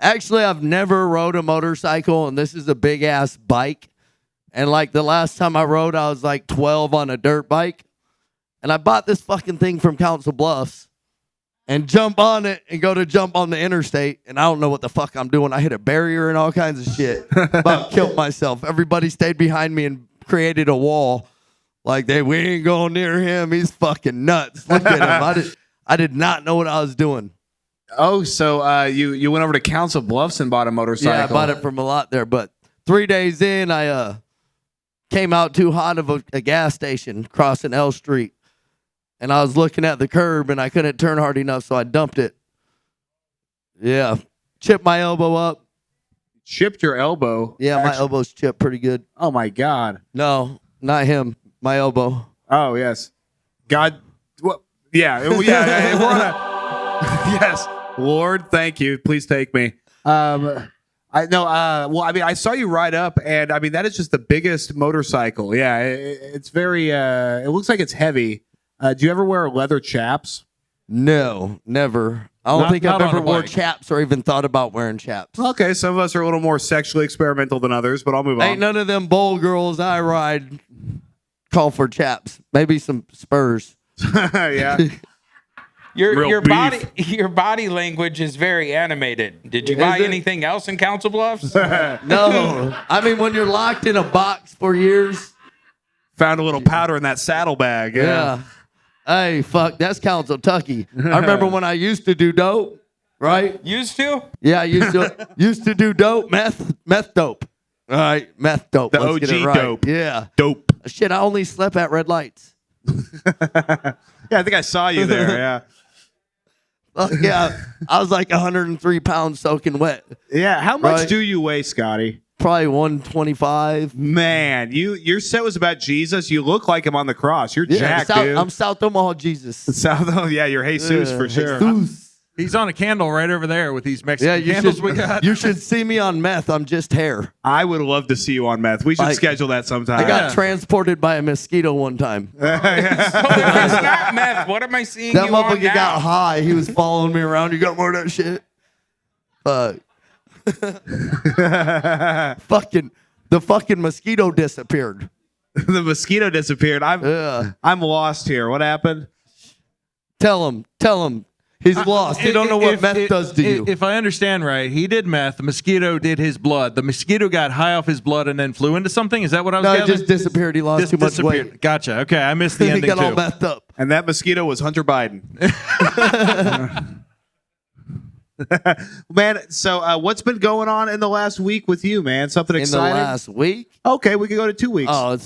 Actually, I've never rode a motorcycle, and this is a big ass bike. And like the last time I rode, I was like 12 on a dirt bike. And I bought this fucking thing from Council Bluffs and jump on it and go to jump on the interstate. And I don't know what the fuck I'm doing. I hit a barrier and all kinds of shit. About killed myself. Everybody stayed behind me and created a wall. Like, we ain't going near him. He's fucking nuts. Look at him. I did not know what I was doing. Oh, so you went over to Council Bluffs and bought a motorcycle. Yeah, I bought it from a lot there. But 3 days in, I came out too hot of a gas station crossing L Street. And I was looking at the curb, and I couldn't turn hard enough, so I dumped it. Yeah. Chipped my elbow up. Chipped your elbow? Yeah, my elbow's chipped pretty good. Oh, my God. No, not him. My elbow. Oh, yes. God. Well, yeah. Yeah. We're on a, yes. Lord, thank you. Please take me. I saw you ride up, and I mean, that is just the biggest motorcycle. Yeah. It's very, it looks like it's heavy. Do you ever wear leather chaps? No, never. I don't think I've ever wore chaps or even thought about wearing chaps. Okay, some of us are a little more sexually experimental than others, but I'll move on. Ain't none of them bowl girls I ride call for chaps. Maybe some spurs. Yeah. Your body language is very animated. Did you buy anything else in Council Bluffs? No. I mean, when you're locked in a box for years. Found a little powder in that saddlebag. Yeah. Hey, fuck, that's Council Tucky. I remember when I used to do dope, right? Used to? Yeah, I used to do dope, meth dope. All right, meth dope. The Let's OG get it right. dope. Yeah. Dope. Shit, I only slept at red lights. Yeah, I think I saw you there, yeah. Yeah, I was like 103 pounds soaking wet. Yeah, how much do you weigh, Scotty? Probably 125. Man, your set was about Jesus. You look like him on the cross. You're jacked, dude. I'm South Omaha Jesus. Yeah, you're Jesus for sure. Jesus. He's on a candle right over there with these Mexican candles we got. You should see me on meth. I'm just hair. I would love to see you on meth. We should schedule that sometime. I got transported by a mosquito one time. So if it's not meth, what am I seeing That you on motherfucker now? got high. He was following me around. You got more of that shit? Fuck. The fucking mosquito disappeared. The mosquito disappeared. I'm lost here. What happened? Tell him. He's lost. He don't know what meth does to you. If I understand right, he did meth. The mosquito did his blood. The mosquito got high off his blood and then flew into something. Is that what I was No, gathering? it just disappeared. He lost too much weight. Gotcha. Okay, I missed the He ending got all too. methed up. And that mosquito was Hunter Biden. Man, so what's been going on in the last week with you, man? Something In the exciting? last week? Okay, we can go to 2 weeks. Oh,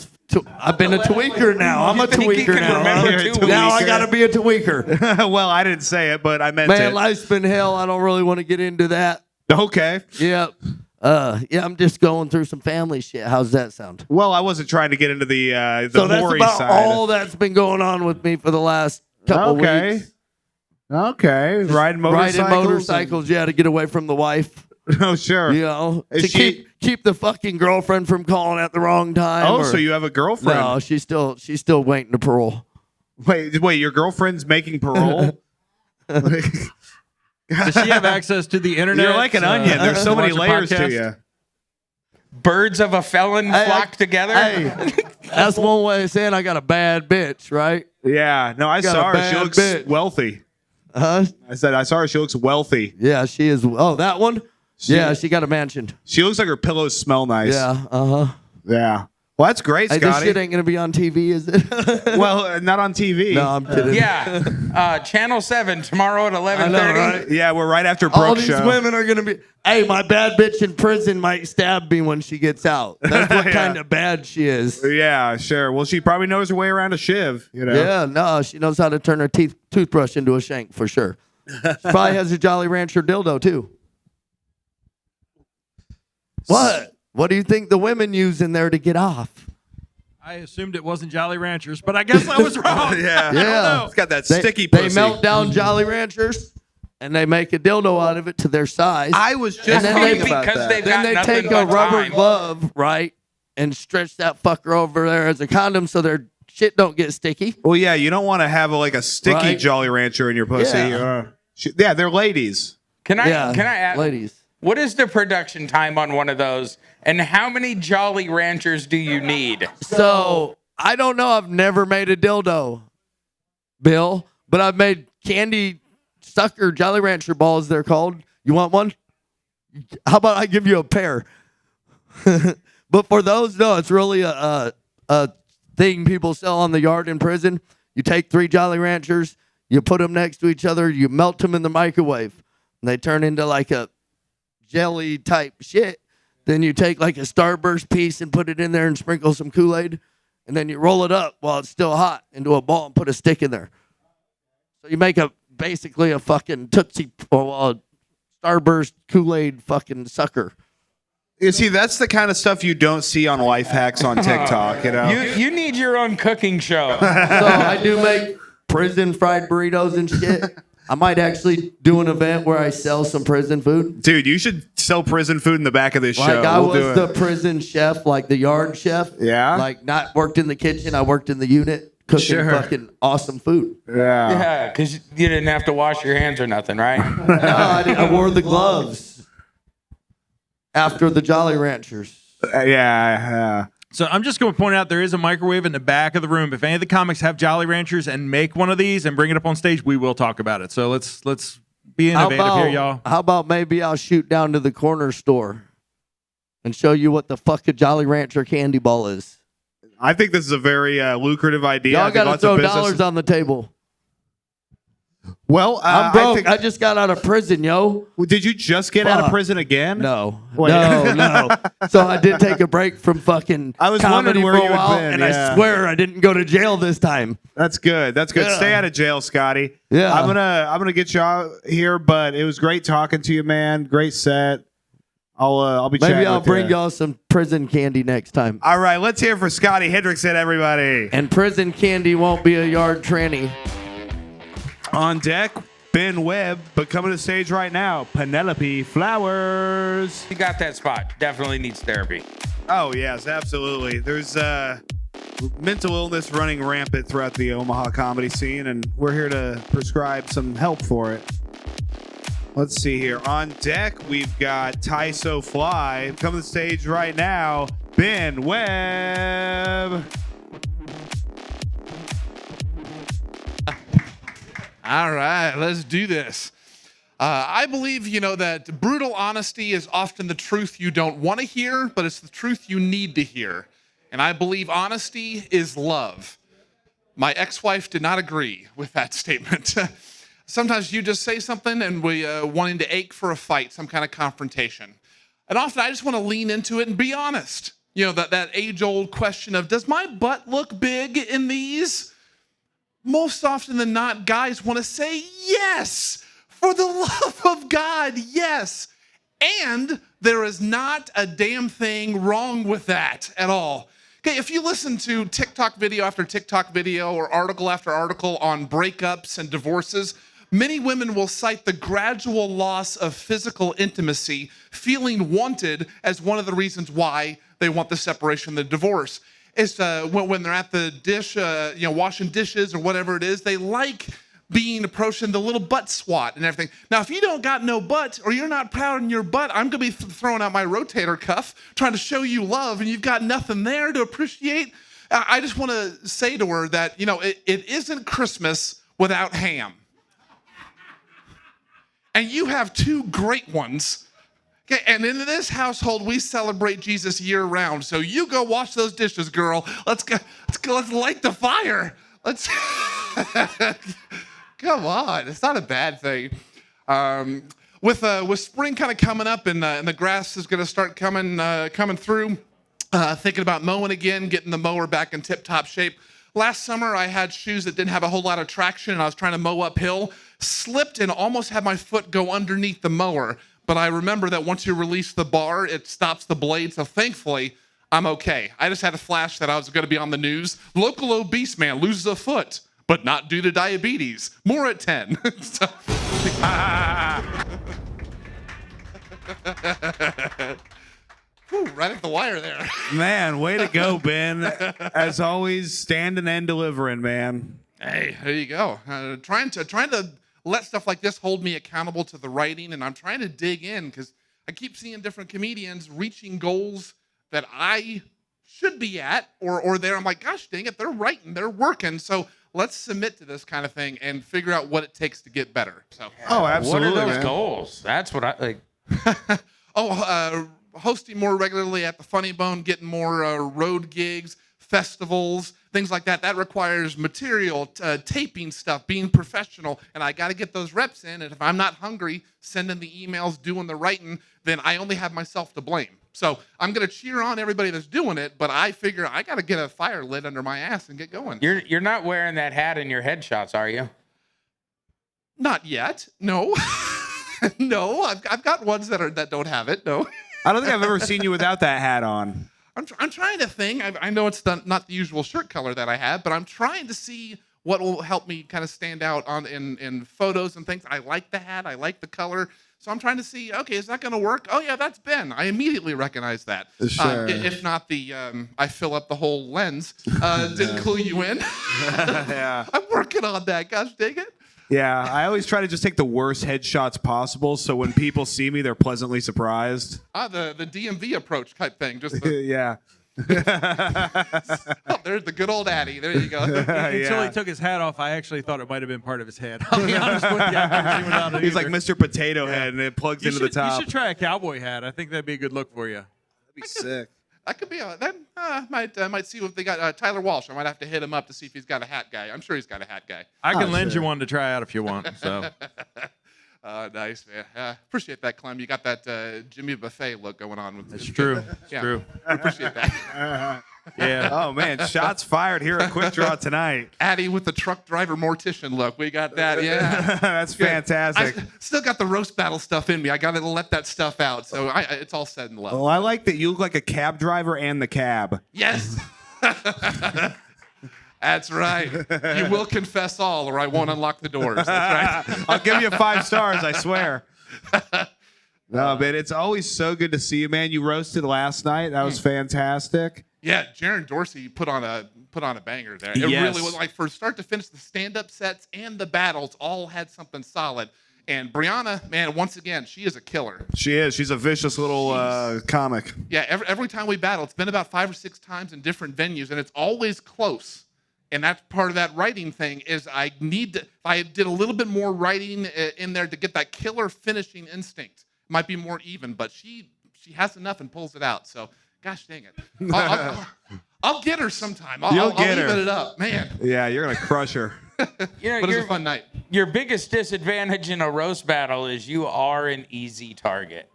I've been a tweaker now. I'm a think he tweaker can now. remember Huh? 2 weeks? Now I gotta be a tweaker. Well, I didn't say it, but I meant Man, it. life's been hell. I don't really want to get into that. Okay. Yep. Yeah, I'm just going through some family shit. How's that sound? Well, I wasn't trying to get into the So that's hoary about side. all that's been going on with me for the last couple weeks. Okay. Riding motorcycles. Yeah, to get away from the wife. Oh, sure. You know, Is to she- keep the fucking girlfriend from calling at the wrong time. Oh, or- so you have a girlfriend? No, she's still waiting to parole. Wait, your girlfriend's making parole? Does she have access to the internet? You're like an onion. There's so many watch a layers to podcast? you. Birds of a felon flock together. Hey, that's one way of saying I got a bad bitch, right? Yeah. No, I Got saw a her. She bad looks bitch. wealthy. Huh? I said I saw her. She looks wealthy. Yeah, she is. Oh, that one? Yeah, she got a mansion. She looks like her pillows smell nice. Yeah, uh-huh. Yeah. Well, that's great, Hey, this Scotty. shit ain't going to be on TV, is it? Well, not on TV. No, I'm kidding. Yeah, Channel 7 tomorrow at 11:30. I know, right? Yeah, we're right after All Brooke's these show. women are going to be, hey, my bad bitch in prison might stab me when she gets out. That's what Yeah. kind of bad she is. Yeah, sure. Well, she probably knows her way around a shiv, you know. Yeah, no, she knows how to turn her toothbrush into a shank for sure. She probably has a Jolly Rancher dildo, too. What? What do you think the women use in there to get off? I assumed it wasn't Jolly Ranchers, but I guess I was wrong. Yeah. Yeah. It's got that They, sticky they pussy. melt down Jolly Ranchers and they make a dildo out of it to their size. I was just And then thinking they- about because that. they've then got they nothing take a but rubber time. glove, right, and stretch that fucker over there as a condom so their shit don't get sticky. Well, yeah, you don't want to have a sticky Right. Jolly Rancher in your pussy. Yeah. Yeah, they're ladies. Can I Yeah, ask, ladies. what is the production time on one of those, and how many Jolly Ranchers do you need? So I don't know. I've never made a dildo, Bill, but I've made candy sucker Jolly Rancher balls. They're called. You want one? How about I give you a pair? But for those, no, it's really a thing people sell on the yard in prison. You take 3 Jolly Ranchers, you put them next to each other, you melt them in the microwave, and they turn into like a jelly type shit. Then you take like a Starburst piece and put it in there and sprinkle some Kool-Aid, and then you roll it up while it's still hot into a ball and put a stick in there. So you make basically a fucking Tootsie Starburst Kool-Aid fucking sucker. You see, that's the kind of stuff you don't see on life hacks on TikTok, you know? You need your own cooking show. So I do make prison fried burritos and shit. I might actually do an event where I sell some prison food. Dude, you should sell prison food in the back of this Like show. I We'll do was the it. prison chef, like the yard chef. Yeah? Like not worked in the kitchen. I worked in the unit cooking Sure. fucking awesome food. Yeah. Yeah, because you didn't have to wash your hands or nothing, right? No, I wore the gloves after the Jolly Ranchers. Yeah. So I'm just going to point out there is a microwave in the back of the room. If any of the comics have Jolly Ranchers and make one of these and bring it up on stage, we will talk about it. So let's be innovative here, y'all. How about maybe I'll shoot down to the corner store and show you what the fuck a Jolly Rancher candy ball is. I think this is a very lucrative idea. I Y'all think got to lots of throw business- dollars on the table. Well, I'm I broke. think- I just got out of prison, yo. Did you just get out of Fuck. prison again? No, Wait. no. So I did take a break from fucking I was comedy wondering where for a you had while, been, and yeah. I swear I didn't go to jail this time. That's good. That's good. Yeah. Stay out of jail, Scotty. Yeah. I'm gonna get you out here, but it was great talking to you, man. Great set. I'll be Maybe chatting I'll with bring you. y'all some prison candy next time. All right, let's hear for Scotty Hendrickson, everybody. And prison candy won't be a yard tranny. On deck, Ben Webb, but coming to the stage right now, Penelope Flowers. You got that spot. Definitely needs therapy. Oh, yes, absolutely. There's mental illness running rampant throughout the Omaha comedy scene, and we're here to prescribe some help for it. Let's see here. On deck, we've got Tyso Fly. Coming to the stage right now, Ben Webb. All right, let's do this. I believe, that brutal honesty is often the truth you don't want to hear, but it's the truth you need to hear. And I believe honesty is love. My ex-wife did not agree with that statement. Sometimes you just say something and we wanting to ache for a fight, some kind of confrontation. And often I just want to lean into it and be honest. That age-old question of, does my butt look big in these? Most often than not, guys want to say yes. For the love of God, yes. And there is not a damn thing wrong with that at all. Okay, if you listen to TikTok video after TikTok video or article after article on breakups and divorces, many women will cite the gradual loss of physical intimacy, feeling wanted, as one of the reasons why they want the separation, the divorce. It's when they're at the dish, washing dishes or whatever it is, they like being approached in the little butt swat and everything. Now, if you don't got no butt or you're not proud in your butt, I'm going to be throwing out my rotator cuff, trying to show you love, and you've got nothing there to appreciate. I just want to say to her that, it isn't Christmas without ham. And you have two great ones. Okay, and in this household, we celebrate Jesus year round. So you go wash those dishes, girl. Let's light the fire. Let's come on. It's not a bad thing. With spring kind of coming up and the grass is going to start coming through, thinking about mowing again, getting the mower back in tip-top shape. Last summer, I had shoes that didn't have a whole lot of traction, and I was trying to mow uphill, slipped and almost had my foot go underneath the mower. But I remember that once you release the bar, it stops the blade. So thankfully, I'm okay. I just had a flash that I was going to be on the news. Local obese man loses a foot, but not due to diabetes. More at 10. Whew, right at the wire there. Man, way to go, Ben. As always, standing and delivering, man. Hey, there you go. Trying to let stuff like this hold me accountable to the writing, and I'm trying to dig in because I keep seeing different comedians reaching goals that I should be at or there. I'm like, gosh dang it, they're writing, they're working. So let's submit to this kind of thing and figure out what it takes to get better. So, oh, absolutely. What are those goals? That's what I like. Hosting more regularly at the Funny Bone, getting more road gigs, festivals, things like that. That requires material, taping stuff, being professional, and I got to get those reps in. And if I'm not hungry, sending the emails, doing the writing, then I only have myself to blame. So I'm going to cheer on everybody that's doing it, but I figure I got to get a fire lit under my ass and get going. You're not wearing that hat in your headshots, are you? Not yet. No. No, I've got ones that don't have it. No. I don't think I've ever seen you without that hat on. I'm trying to think. I know it's not the usual shirt color that I have, but I'm trying to see what will help me kind of stand out in photos and things. I like the hat. I like the color. So I'm trying to see, okay, is that going to work? Oh, yeah, that's Ben. I immediately recognize that. Sure. If not I fill up the whole lens. Didn't clue you in. Yeah. I'm working on that. Gosh dang it. Yeah, I always try to just take the worst headshots possible, so when people see me, they're pleasantly surprised. The DMV approach type thing. Just yeah. Oh, there's the good old Addy. There you go. Until he took his hat off, I actually thought it might have been part of his head. I'll be honest with you. I've never seen without it He's either. like Mr. Potato Head, and it plugs into the top. You should try a cowboy hat. I think that'd be a good look for you. That'd be sick. That could be might see if they got Tyler Walsh. I might have to hit him up to see if he's got a hat guy. I'm sure he's got a hat guy. I can lend you one to try out if you want. So. Nice, man. Appreciate that, Clem. You got that Jimmy Buffet look going on with It's true. It's true. I appreciate that. Yeah. Oh, man. Shots fired here at Quik Draw tonight. Addy with the truck driver mortician look. We got that. Yeah. That's fantastic. I still got the roast battle stuff in me. I got to let that stuff out. So it's all said and love. Well, I like that you look like a cab driver and the cab. Yes. That's right. You will confess all, or I won't unlock the doors. That's right. I'll give you 5 stars, I swear. No, man, it's always so good to see you, man. You roasted last night. That was fantastic. Yeah, Jaron Dorsey put on a banger there. It Yes. really was like from start to finish. The stand-up sets and the battles all had something solid. And Brianna, man, once again, she is a killer. She is. She's a vicious little comic. Yeah, every time we battle, it's been about 5 or 6 times in different venues, and it's always close. And that's part of that writing thing is I did a little bit more writing in there to get that killer finishing instinct. Might be more even, but she has enough and pulls it out. So, gosh dang it. I'll get her sometime. I'll even it up, man. Yeah, you're going to crush her. You know, But it's a fun night. Your biggest disadvantage in a roast battle is you are an easy target.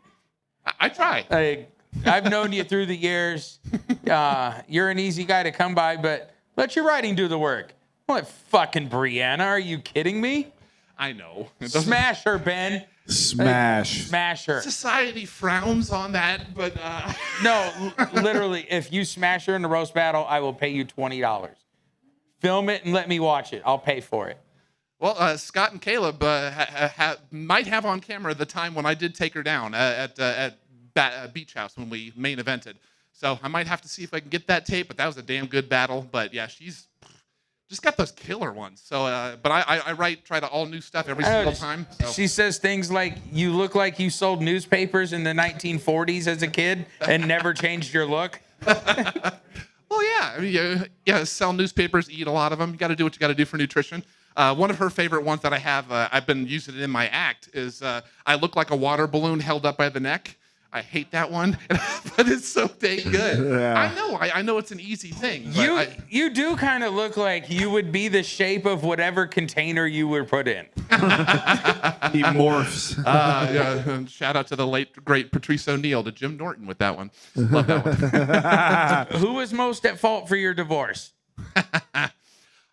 I try. I've known you through the years. You're an easy guy to come by, but let your writing do the work. What fucking Brianna? Are you kidding me? I know. Smash her, Ben. Smash her. Society frowns on that, but No, literally, if you smash her in the roast battle, I will pay you $20. Film it and let me watch it. I'll pay for it. Well, Scott and Caleb might have on camera the time when I did take her down at Beach House when we main evented. So I might have to see if I can get that tape, but that was a damn good battle. But yeah, she's just got those killer ones. So, but I try to all new stuff every single time. So. She says things like, you look like you sold newspapers in the 1940s as a kid and never changed your look. Well, yeah. I mean, yeah, sell newspapers, eat a lot of them. You got to do what you got to do for nutrition. One of her favorite ones that I have, I've been using it in my act, is I look like a water balloon held up by the neck. I hate that one, but it's so dang good. Yeah. I know it's an easy thing. You do kind of look like you would be the shape of whatever container you were put in. He morphs. Yeah, shout out to the late, great Patrice O'Neill, to Jim Norton with that one. Love that one. Who was most at fault for your divorce?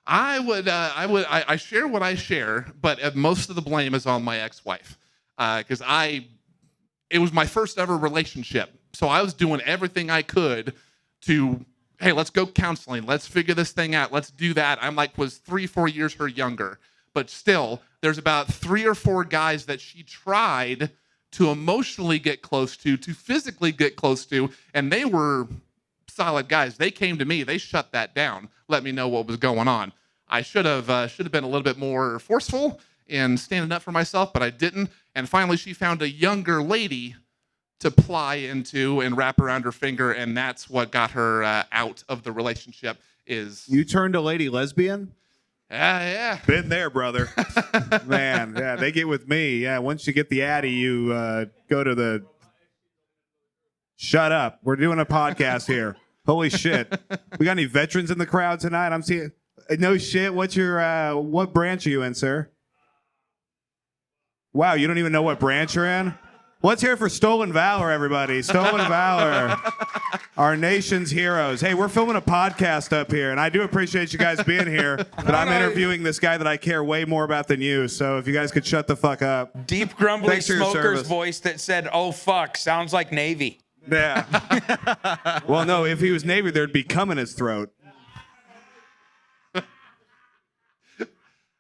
I share what I share, but most of the blame is on my ex-wife. Because it was my first ever relationship. So I was doing everything I could to, hey, let's go counseling. Let's figure this thing out. Let's do that. Was 3-4 years her younger. But still, there's about 3 or 4 guys that she tried to emotionally get close to physically get close to, and they were solid guys. They came to me. They shut that down, let me know what was going on. I should have been a little bit more forceful in standing up for myself, but I didn't. And finally, she found a younger lady to ply into and wrap around her finger, and that's what got her out of the relationship. You turned a lady lesbian? Yeah. Been there, brother. Man, yeah, they get with me. Yeah, once you get the Addy, you go to the... Shut up. We're doing a podcast here. Holy shit. We got any veterans in the crowd tonight? I'm seeing... No shit. What's your... what branch are you in, sir? Wow, you don't even know what branch you're in? Let's hear it for Stolen Valor, everybody. Stolen Valor. Our nation's heroes. Hey, we're filming a podcast up here, and I do appreciate you guys being here, but I'm interviewing this guy that I care way more about than you, so if you guys could shut the fuck up. Deep, grumbly smoker's voice that said, oh, fuck, sounds like Navy. Yeah. Well, no, if he was Navy, there'd be cum in his throat.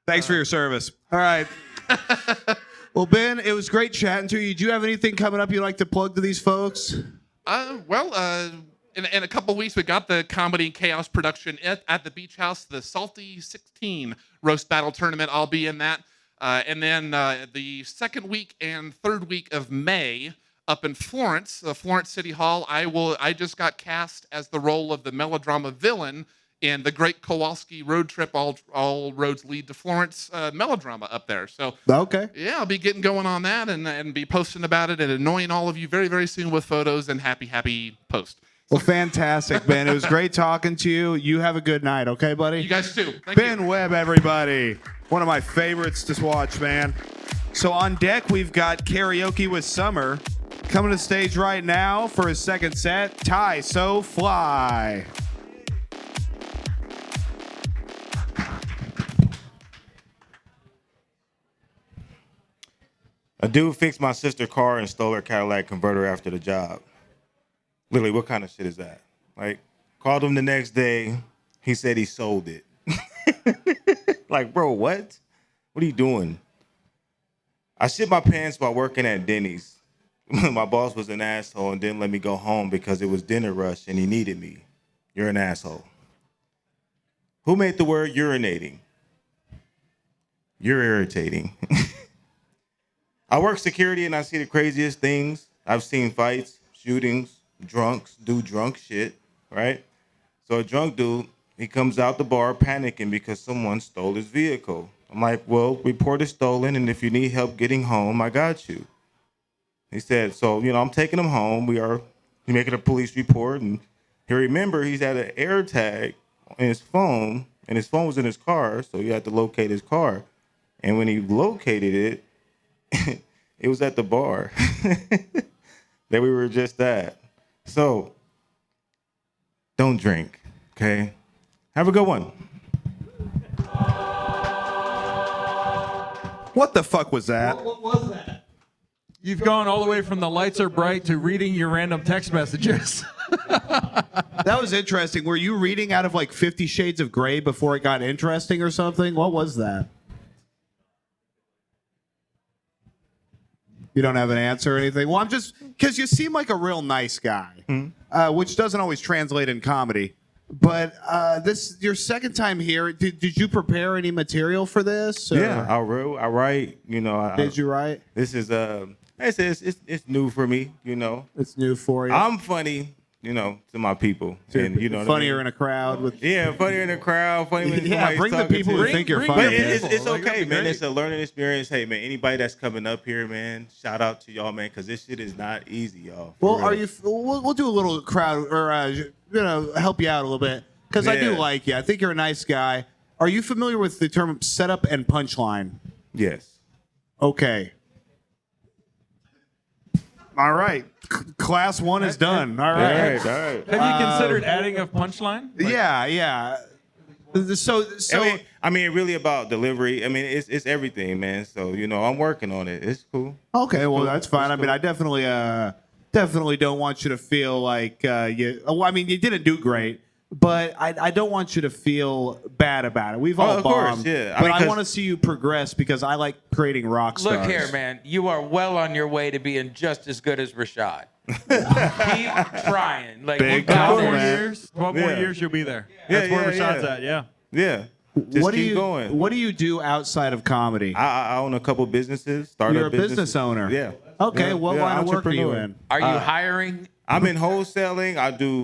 Thanks for your service. All right. Well, Ben, it was great chatting to you. Do you have anything coming up you'd like to plug to these folks? In a couple of weeks, we got the Comedy and Chaos production at the Beach House, the Salty 16 Roast Battle Tournament. I'll be in that. And then the second week and third week of May, up in Florence, Florence City Hall, I just got cast as the role of the melodrama villain in the Great Kowalski Road Trip, all roads lead to Florence melodrama up there. So okay, yeah, I'll be getting going on that and be posting about it and annoying all of you very, very soon with photos and happy post. Well, fantastic, Ben. It was great talking to you. You have a good night, okay, buddy? You guys too. Thank Ben you. Webb, everybody. One of my favorites to watch, man. So on deck, we've got Karaoke with Summer. Coming to the stage right now for his second set, Ty So Fly. A dude fixed my sister's car and stole her Cadillac converter after the job. Literally, what kind of shit is that? Like, called him the next day. He said he sold it. Like, bro, what? What are you doing? I shit my pants while working at Denny's. My boss was an asshole and didn't let me go home because it was dinner rush and he needed me. You're an asshole. Who made the word urinating? You're irritating. I work security and I see the craziest things. I've seen fights, shootings, drunks do drunk shit, right? So a drunk dude, he comes out the bar panicking because someone stole his vehicle. I'm like, well, report it stolen, and if you need help getting home, I got you. He said, so, I'm taking him home. He's making a police report, and he he's had an air tag in his phone, and his phone was in his car, so he had to locate his car. And when he located it, it was at the bar that we were just at. So, don't drink, okay? Have a good one. What the fuck was that? What was that? You've gone all the way from the lights are bright to reading your random text messages. That was interesting. Were you reading out of like 50 Shades of Grey before it got interesting or something? What was that? You don't have an answer or anything? Well, I'm just, because you seem like a real nice guy, which doesn't always translate in comedy. But this your second time here. Did you prepare any material for this? Or? Yeah, I write. Did you write? This is it's new for me. It's new for you. I'm funny. To my people, and funnier in a crowd with. Yeah, funnier in a crowd. Funny when yeah, bring the people who think you're funny. But it's okay, man. It's a learning experience. Hey, man, anybody that's coming up here, man, shout out to y'all, man, because this shit is not easy, y'all. Well, are you? We'll do a little crowd, or help you out a little bit, because I do like you. I think you're a nice guy. Are you familiar with the term setup and punchline? Yes. Okay. All right. Class 1 is done. All right. All right. Have you considered adding a punchline? Yeah. So I mean, really about delivery. I mean, it's everything, man. So I'm working on it. It's cool. Okay, well that's fine. I mean, I definitely don't want you to feel like you. Well, I mean, you didn't do great, but I don't want you to feel bad about it. We've all bombed. Course, yeah. But I want to see you progress because I like creating rock stars. Look here, man. You are well on your way to being just as good as Rashad. Keep trying. Like, Big 12 more compliment. years. 12 more years, you'll be there. Yeah, That's where yeah, Rashad's yeah. at. Yeah. Yeah. Just keep going. What do you do outside of comedy? I own a couple businesses. Startup You're a business owner. Yeah. Okay, Yeah, what yeah, line of work are you entrepreneur. in? Are you hiring? I'm in wholesaling.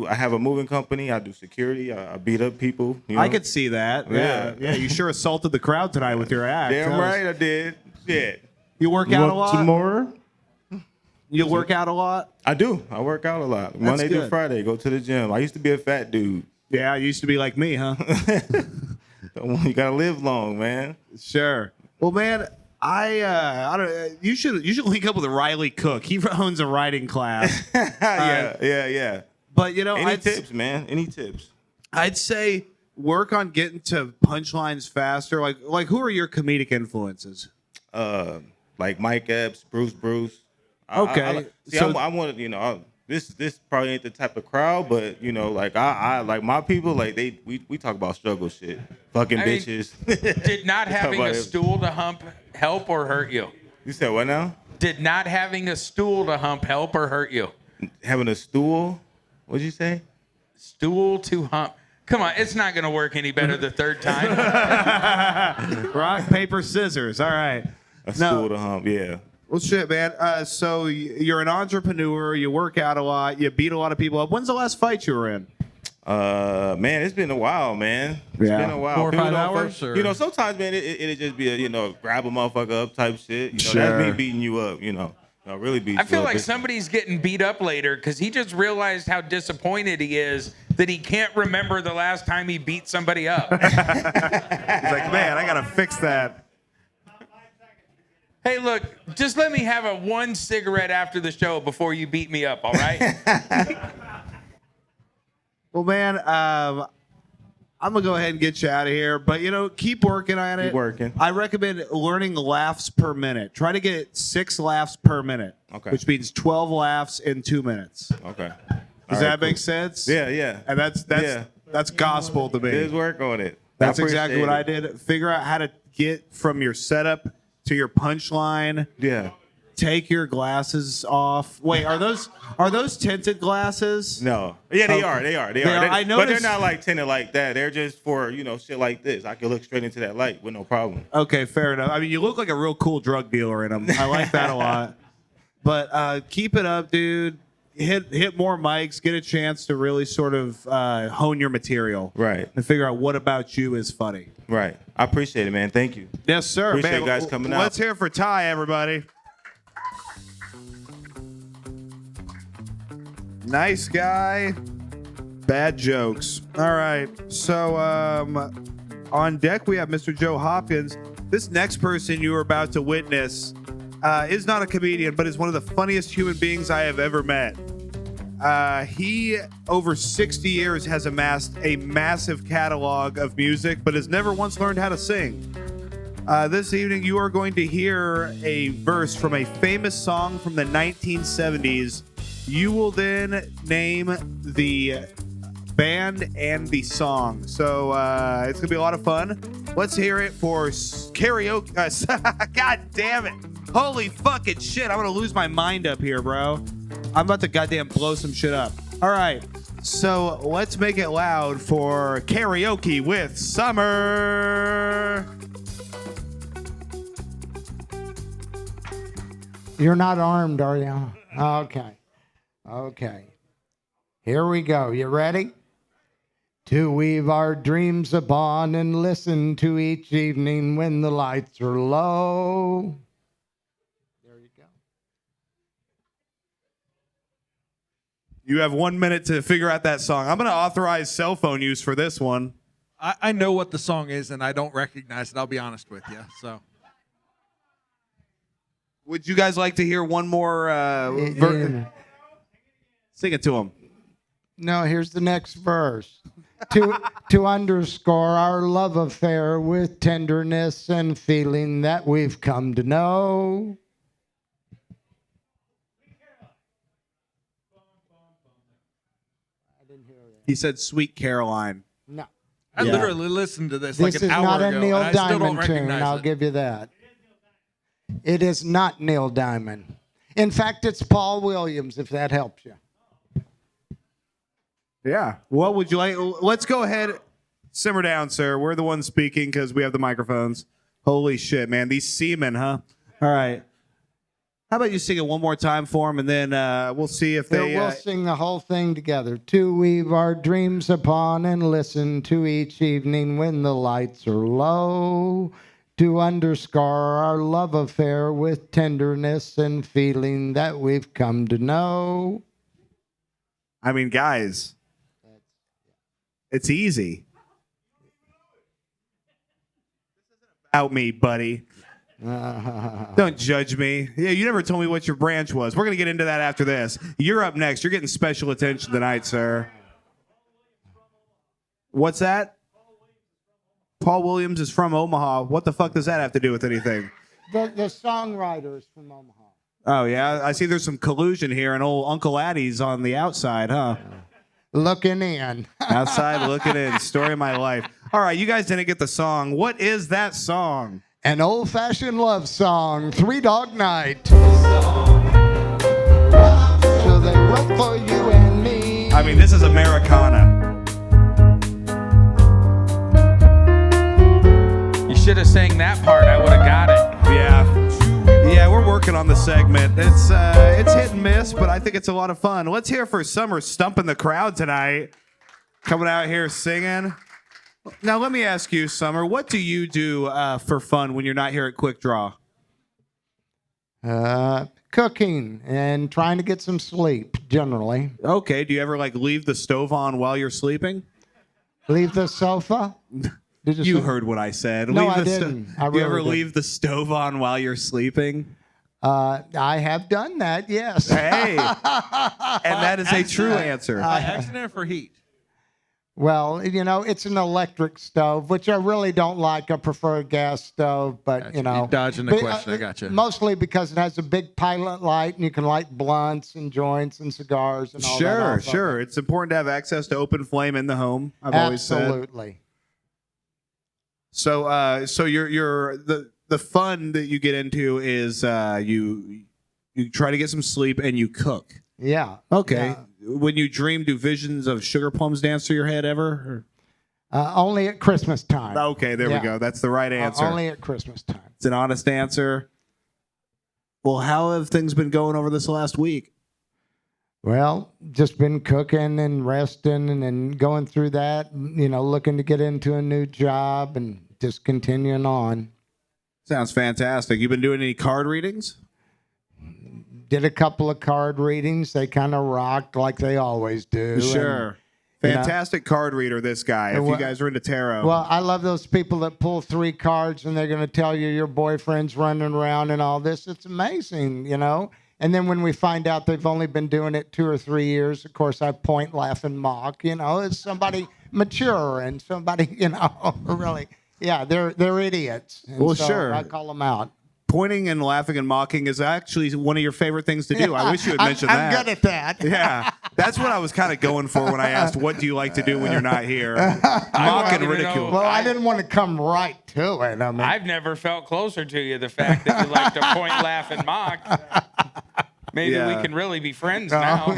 I have a moving company. I do security. I beat up people. I could see that. Yeah. You sure assaulted the crowd tonight with your act. Damn right I did. Shit. You work out a lot? Some more? You work out a lot? I do. I work out a lot. Monday through Friday. Go to the gym. I used to be a fat dude. Yeah, you used to be like me, huh? You gotta live long, man. Sure. Well, man, I don't. You should link up with Riley Cook. He owns a writing class. Yeah. But Any tips, man? Any tips? I'd say work on getting to punchlines faster. Like who are your comedic influences? Like Mike Epps, Bruce. Okay. I want to, this probably ain't the type of crowd, but I like my people, like we talk about struggle shit, fucking bitches. Did not having a stool to hump help or hurt you? You said what now? Did not having a stool to hump help or hurt you? Having a stool? What'd you say? Stool to hump. Come on, it's not gonna work any better the third time. Rock, paper, scissors. All right. A stool to hump, yeah. Well, shit, man. So you're an entrepreneur. You work out a lot. You beat a lot of people up. When's the last fight you were in? Man, it's been a while, man. It's been a while. 4 or 5 People don't hours? fuck- Or? Sometimes, man, it'll just be a, grab a motherfucker up type shit. Sure. That's me beating you up, really beat you I feel up. like It's- someboody getting beat up later because he just realized how disappointed he is that he can't remember the last time he beat somebody up. He's like, man, I gotta fix that. Hey, look, just let me have a 1 cigarette after the show before you beat me up, all right? Well, man, I'm gonna go ahead and get you out of here. But keep working on it. Keep working. I recommend learning laughs per minute. Try to get 6 laughs per minute. Okay. Which means 12 laughs in 2 minutes. Okay. Does that make sense? Yeah. And that's gospel to me. Just work on it. That's I exactly what appreciate I did. Figure out how to get from your setup to your punchline Yeah. take your glasses off? Wait, are those tinted glasses? No. Yeah, they are. They are. I But noticed- they're not like tinted like that. They're just for, shit like this. I can look straight into that light with no problem. Okay, fair enough. I mean, you look like a real cool drug dealer in them. I like that a lot. But keep it up, dude. Hit more mics. Get a chance to really sort of hone your material. Right. And figure out what about you is funny. Right. I appreciate it, man. Thank you. Yes, sir. Appreciate Man, you guys coming out. Let's hear it for Ty, everybody. Nice guy. Bad jokes. All right. So on deck, we have Mr. Joe Hopkins. This next person you are about to witness is not a comedian, but is one of the funniest human beings I have ever met. He, over 60 years, has amassed a massive catalog of music, but has never once learned how to sing. This evening, you are going to hear a verse from a famous song from the 1970s. You will then name the band and the song. So it's going to be a lot of fun. Let's hear it for karaoke. God damn it. Holy fucking shit. I'm going to lose my mind up here, bro. I'm about to goddamn blow some shit up. All right. So let's make it loud for karaoke with Summer. You're not armed, are you? Okay. Okay. Here we go. You ready? To weave our dreams upon and listen to each evening when the lights are low. There you go. You have 1 minute to figure out that song. I'm going to authorize cell phone use for this one. I know what the song is, and I don't recognize it. I'll be honest with you. So, would you guys like to hear one more? Sing it to him. No, here's the next verse. To underscore our love affair with tenderness and feeling that we've come to know. He said "Sweet Caroline." No. I literally listened to this like This an is hour not ago, a Neil and I still don't Diamond tune, recognize I'll it. give you that. It is not Neil Diamond. In fact, it's Paul Williams, if that helps you. Yeah. What would you like? Let's go ahead. Simmer down, sir. We're the ones speaking because we have the microphones. Holy shit, man. These seamen, huh? All right. How about you sing it one more time for them, and then we'll see if they... We'll sing the whole thing together. To weave our dreams upon and listen to each evening when the lights are low. To underscore our love affair with tenderness and feeling that we've come to know. I mean, guys, it's easy. Out me, buddy. Don't judge me. Yeah, you never told me what your branch was. We're going to get into that after this. You're up next. You're getting special attention tonight, sir. What's that? Paul Williams is from Omaha. What the fuck does that have to do with anything? The songwriter is from Omaha. Oh, yeah? I see there's some collusion here, and old Uncle Addy's on the outside, huh? Looking in. Outside looking in. Story of my life. All right, you guys didn't get the song. What is that song? An old-fashioned love song, Three Dog Night. So they wrote for you and me. I mean, this is Americana. You should have sang that part. I would have got it. Yeah, we're working on the segment. It's hit and miss, but I think it's a lot of fun. Let's hear for Summer stumping the crowd tonight. Coming out here singing. Now, let me ask you, Summer, what do you do for fun when you're not here at Quik Draw? Cooking and trying to get some sleep, generally. Okay, do you ever leave the stove on while you're sleeping? Leave the sofa? You heard what I said. No, leave I the didn't. I do you really ever didn't. leave the stove on while you're sleeping? I have done that, yes. Hey, and that is a true answer. By accident or for heat? Well, it's an electric stove, which I really don't like. I prefer a gas stove, but, You're dodging the question. I got you. Mostly because it has a big pilot light, and you can light blunts and joints and cigars and all that. Sure. It's important to have access to open flame in the home, I've always said. Absolutely. So you're the fun that you get into is you You try to get some sleep and you cook. Yeah. Okay. Yeah. When you dream, do visions of sugar plums dance through your head ever? Only at Christmas time. Okay, there we go. That's the right answer. Only at Christmas time. It's an honest answer. Well, how have things been going over this last week? Well, just been cooking and resting and going through that, looking to get into a new job and just continuing on. Sounds fantastic. You've been doing any card readings? Did a couple of card readings. They kind of rocked like they always do. Sure. Fantastic card reader, this guy, if you guys are into tarot. Well, I love those people that pull 3 cards and they're going to tell you your boyfriend's running around and all this. It's amazing, And then when we find out they've only been doing it 2 or 3 years, of course, I point, laugh, and mock. It's somebody mature and somebody, really, yeah, they're idiots. And Well, so sure. I call them out. Pointing and laughing and mocking is actually one of your favorite things to do. I wish you had mentioned that. I'm good at that. Yeah, that's what I was kind of going for when I asked, what do you like to do when you're not here? Mock and ridicule. Well, I didn't want to come right to it. I mean, I've never felt closer to you. The fact that you like to point, laugh, and mock. Maybe we can really be friends now.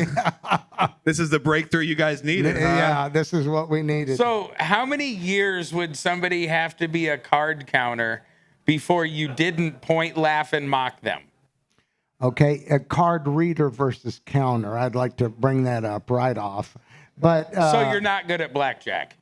This is the breakthrough you guys needed. Yeah, this is what we needed. So, how many years would somebody have to be a card counter before you didn't point, laugh, and mock them? Okay, a card reader versus counter. I'd like to bring that up right off. But so you're not good at blackjack.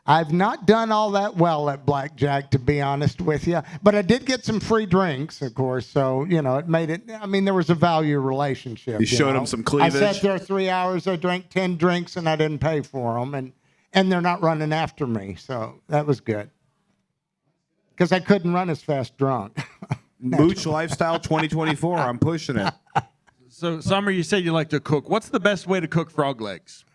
I've not done all that well at blackjack, to be honest with you. But I did get some free drinks, of course. So, it made it, there was a value relationship. You showed them some cleavage. I sat there 3 hours, I drank 10 drinks, and I didn't pay for them. And they're not running after me. So that was good. Because I couldn't run as fast drunk. Mooch Lifestyle 2024. I'm pushing it. So, Summer, you said you like to cook. What's the best way to cook frog legs?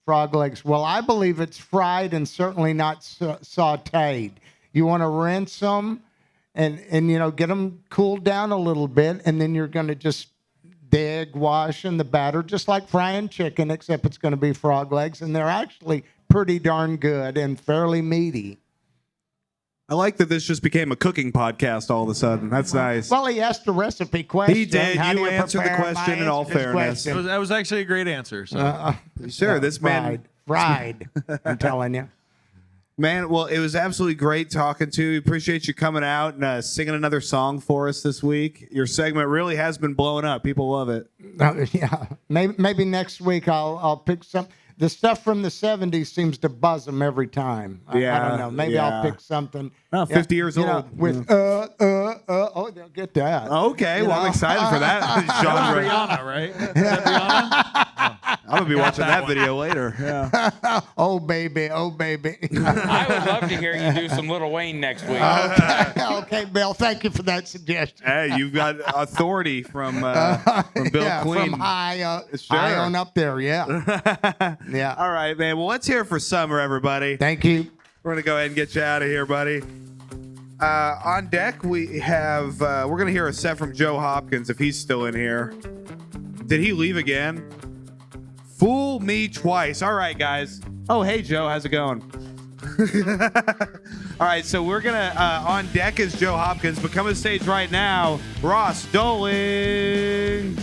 Frog legs. Well, I believe it's fried and certainly not sautéed. You want to rinse them and get them cooled down a little bit, and then you're going to just wash in the batter, just like frying chicken, except it's going to be frog legs, and they're actually pretty darn good and fairly meaty. I like that this just became a cooking podcast all of a sudden. That's nice. Well, he asked a recipe question. He did. How do You answered the prepare? question in all fairness. That was actually a great answer. So. Sure, this man. Fried. I'm telling you. Man, well, it was absolutely great talking to you. We appreciate you coming out and singing another song for us this week. Your segment really has been blowing up. People love it. Yeah. Maybe next week I'll pick some. The stuff from the 70s seems to buzz them every time. I don't know. Maybe I'll pick something. 50 years old. With oh, they'll get that. Okay, well, I'm excited for that genre. Rihanna, right? Is that Rihanna? I'm gonna be watching that video later. Yeah. Oh baby, oh baby. I would love to hear you do some Lil Wayne next week. Okay, Bill. Thank you for that suggestion. Hey, you've got authority from Bill Queen. From high on up there. Yeah. Yeah. All right, man. Well, let's hear it for Summer, everybody. Thank you. We're gonna go ahead and get you out of here, buddy. On deck, we have. We're gonna hear a set from Joe Hopkins if he's still in here. Did he leave again? Fool me twice. All right, guys. Oh, hey, Joe. How's it going? All right, so we're gonna on deck is Joe Hopkins, but coming to the stage right now, Ross Doling.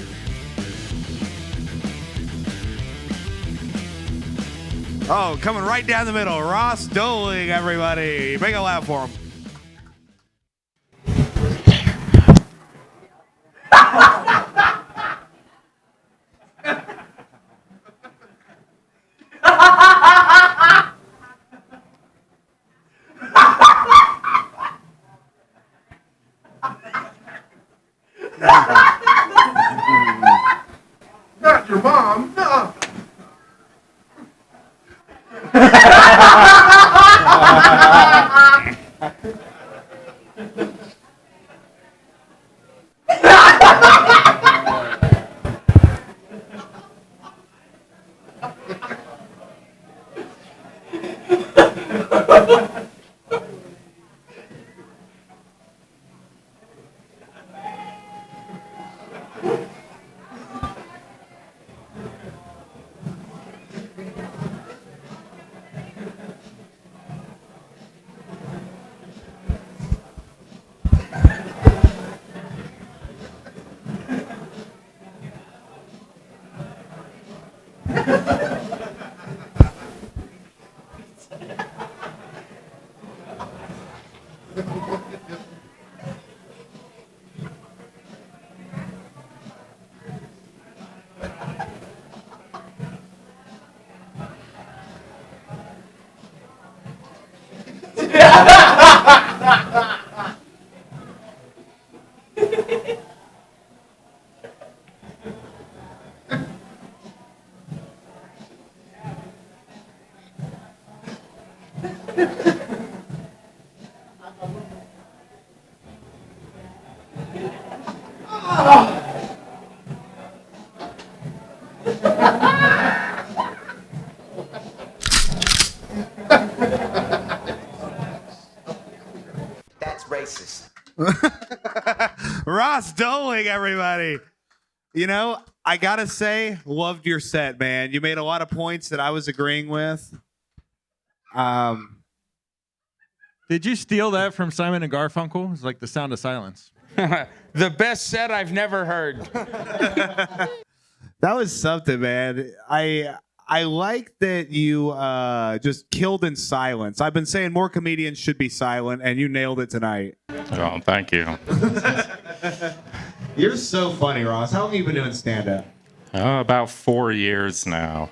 Oh, coming right down the middle, Ross Doling, everybody. Make a laugh for him. Not your mom, no. That's racist. Ross Doling, everybody. You know, I gotta say, loved your set, man. You made a lot of points that I was agreeing with. Did you steal that from Simon and Garfunkel? It's like the sound of silence. The best set I've never heard. That was something, man. I like that you just killed in silence. I've been saying more comedians should be silent, and you nailed it tonight. Oh, thank you. You're so funny, Ross. How long have you been doing stand-up? About 4 years now.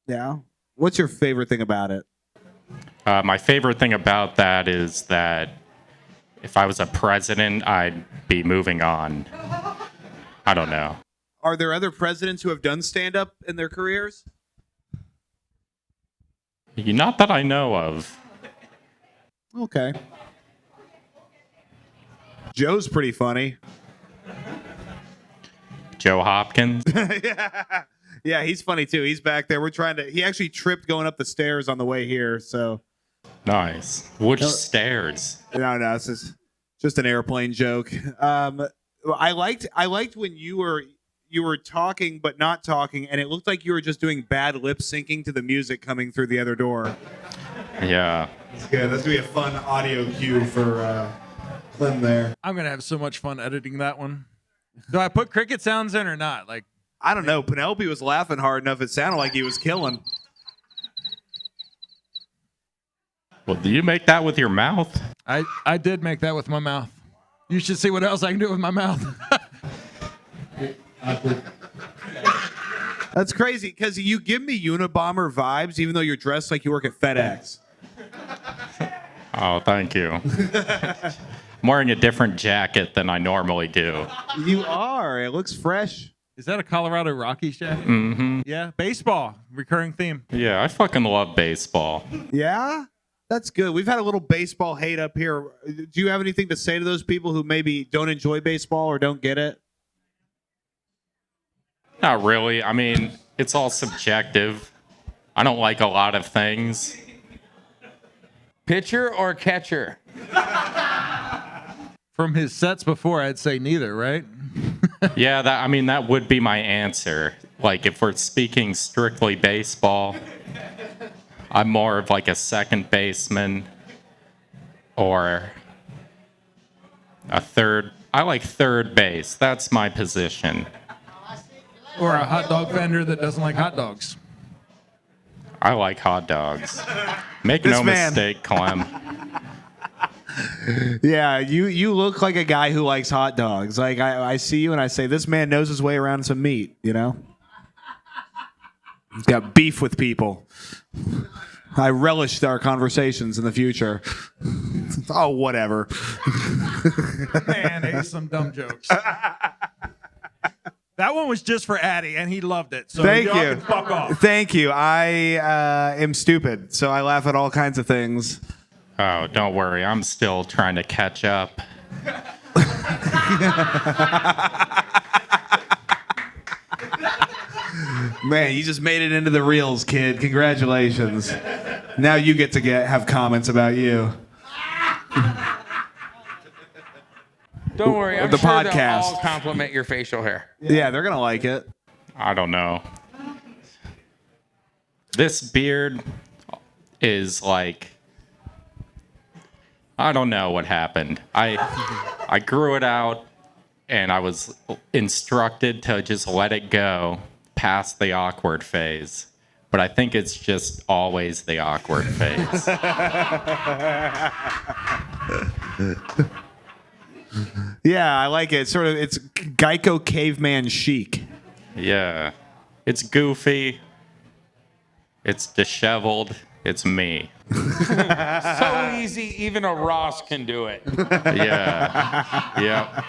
Yeah. What's your favorite thing about it? My favorite thing about that is that if I was a president, I'd be moving on. I don't know. Are there other presidents who have done stand-up in their careers? Not that I know of. Okay. Joe's pretty funny. Joe Hopkins. Yeah, he's funny too. He's back there. He actually tripped going up the stairs on the way here, so. Nice. Which stairs? No, it's just an airplane joke. I liked when you were talking but not talking, and it looked like you were just doing bad lip syncing to the music coming through the other door. Yeah. That's good. That's gonna be a fun audio cue for Clem there. I'm gonna have so much fun editing that one. Do I put cricket sounds in or not? Like, I don't know. Penelope was laughing hard enough. It sounded like he was killing. Well, do you make that with your mouth? I did make that with my mouth. You should see what else I can do with my mouth. That's crazy because you give me Unabomber vibes, even though you're dressed like you work at FedEx. Oh, thank you. I'm wearing a different jacket than I normally do. You are. It looks fresh. Is that a Colorado Rockies jacket? Mm-hmm. Yeah, baseball, recurring theme. Yeah, I fucking love baseball. Yeah? That's good. We've had a little baseball hate up here. Do you have anything to say to those people who maybe don't enjoy baseball or don't get it? Not really. I mean, it's all subjective. I don't like a lot of things. Pitcher or catcher? From his sets before, I'd say neither, right? Yeah, that would be my answer. Like, if we're speaking strictly baseball, I'm more of like a second baseman or a third. I like third base. That's my position. Or a hot dog vendor that doesn't like hot dogs. I like hot dogs. Make This no man. mistake, Clem. Yeah, you look like a guy who likes hot dogs. Like I see you and I say, this man knows his way around some meat, you know? He's got beef with people. I relish our conversations in the future. Oh, whatever. Man, some dumb jokes. That one was just for Addy, and he loved it. So Thank y'all you. can fuck off. Thank you. I am stupid, so I laugh at all kinds of things. Oh, don't worry. I'm still trying to catch up. Man, you just made it into the reels, kid. Congratulations. Now you get to have comments about you. Don't worry, I'm The sure podcast. they'll all compliment your facial hair. Yeah, they're gonna like it. I don't know. This beard is like, I don't know what happened. I grew it out and I was instructed to just let it go past the awkward phase. but I think it's just always the awkward face. Yeah, I like it. It's Geico caveman chic. Yeah. It's goofy. It's disheveled. It's me. So easy, even a Ross can do it. Yeah. Yep.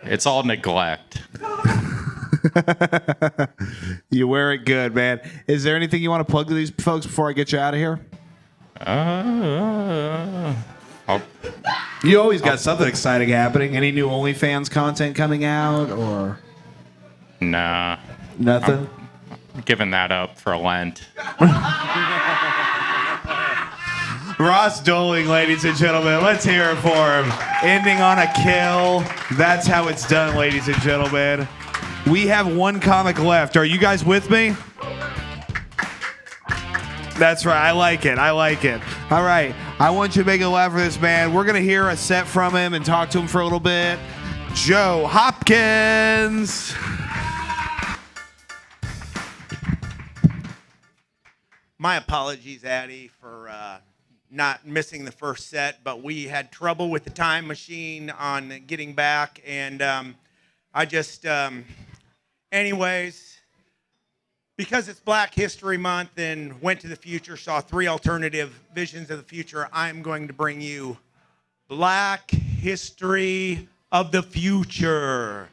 It's all neglect. You wear it good, man. Is there anything you want to plug to these folks before I get you out of here? You always got something exciting happening. Any new OnlyFans content coming out or? Nah. Nothing? I'm giving that up for Lent. Ross Doling, ladies and gentlemen. Let's hear it for him. Ending on a kill. That's how it's done, ladies and gentlemen. We have one comic left. Are you guys with me? That's right. I like it. I like it. All right. I want you to make a laugh for this man. We're going to hear a set from him and talk to him for a little bit. Joe Hopkins. My apologies, Addy, for not missing the first set, but we had trouble with the time machine on getting back, and I just, anyways, because it's Black History Month and went to the future, saw 3 alternative visions of the future, I'm going to bring you Black History of the Future.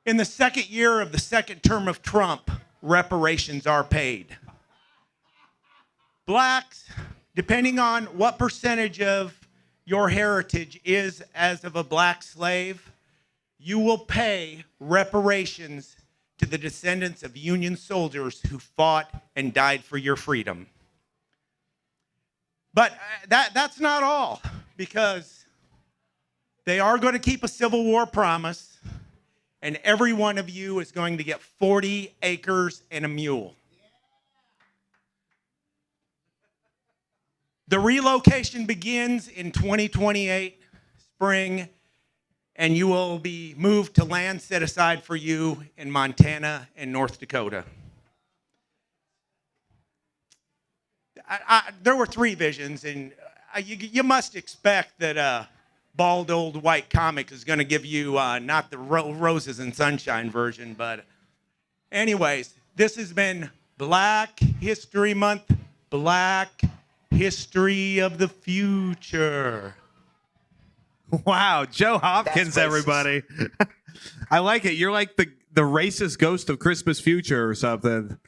In the second year of the second term of Trump, reparations are paid. Blacks, depending on what percentage of your heritage is as of a black slave, you will pay reparations to the descendants of Union soldiers who fought and died for your freedom. But that's not all, because they are going to keep a Civil War promise, and every one of you is going to get 40 acres and a mule. The relocation begins in 2028, spring, and you will be moved to land set aside for you in Montana and North Dakota. There were 3 visions, and you must expect that a bald old white comic is going to give you not the roses and sunshine version, but anyways, this has been Black History Month, Black History of the Future. Wow, Joe Hopkins, everybody. I like it. You're like the racist ghost of Christmas Future or something.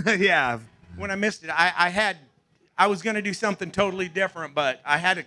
Yeah. When I missed it, I was going to do something totally different, but I had to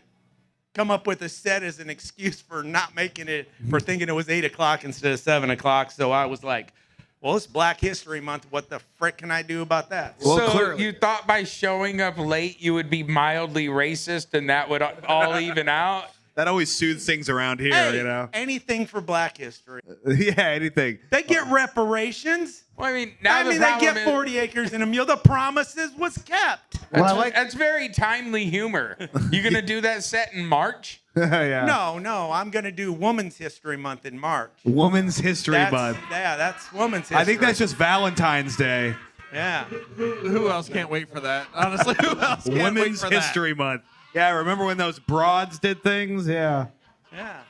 come up with a set as an excuse for not making it, for thinking it was 8 o'clock instead of 7 o'clock. So I was like, well, it's Black History Month. What the frick can I do about that? Well, so clearly, you thought by showing up late you would be mildly racist and that would all even out? That always soothes things around here, hey, you know? Anything for Black history. Yeah, anything. They get reparations. Well, I mean, now they get 40 acres and a mule. The promises was kept. That's very timely humor. You going to do that set in March? Yeah. No, I'm going to do Women's History Month in March. Women's History Month. Yeah, that's Women's History. I think that's just Valentine's Day. Yeah. Who else can't wait for that? Honestly, who else can't Women's wait for that? History Month. Yeah, remember when those broads did things? Yeah. Yeah.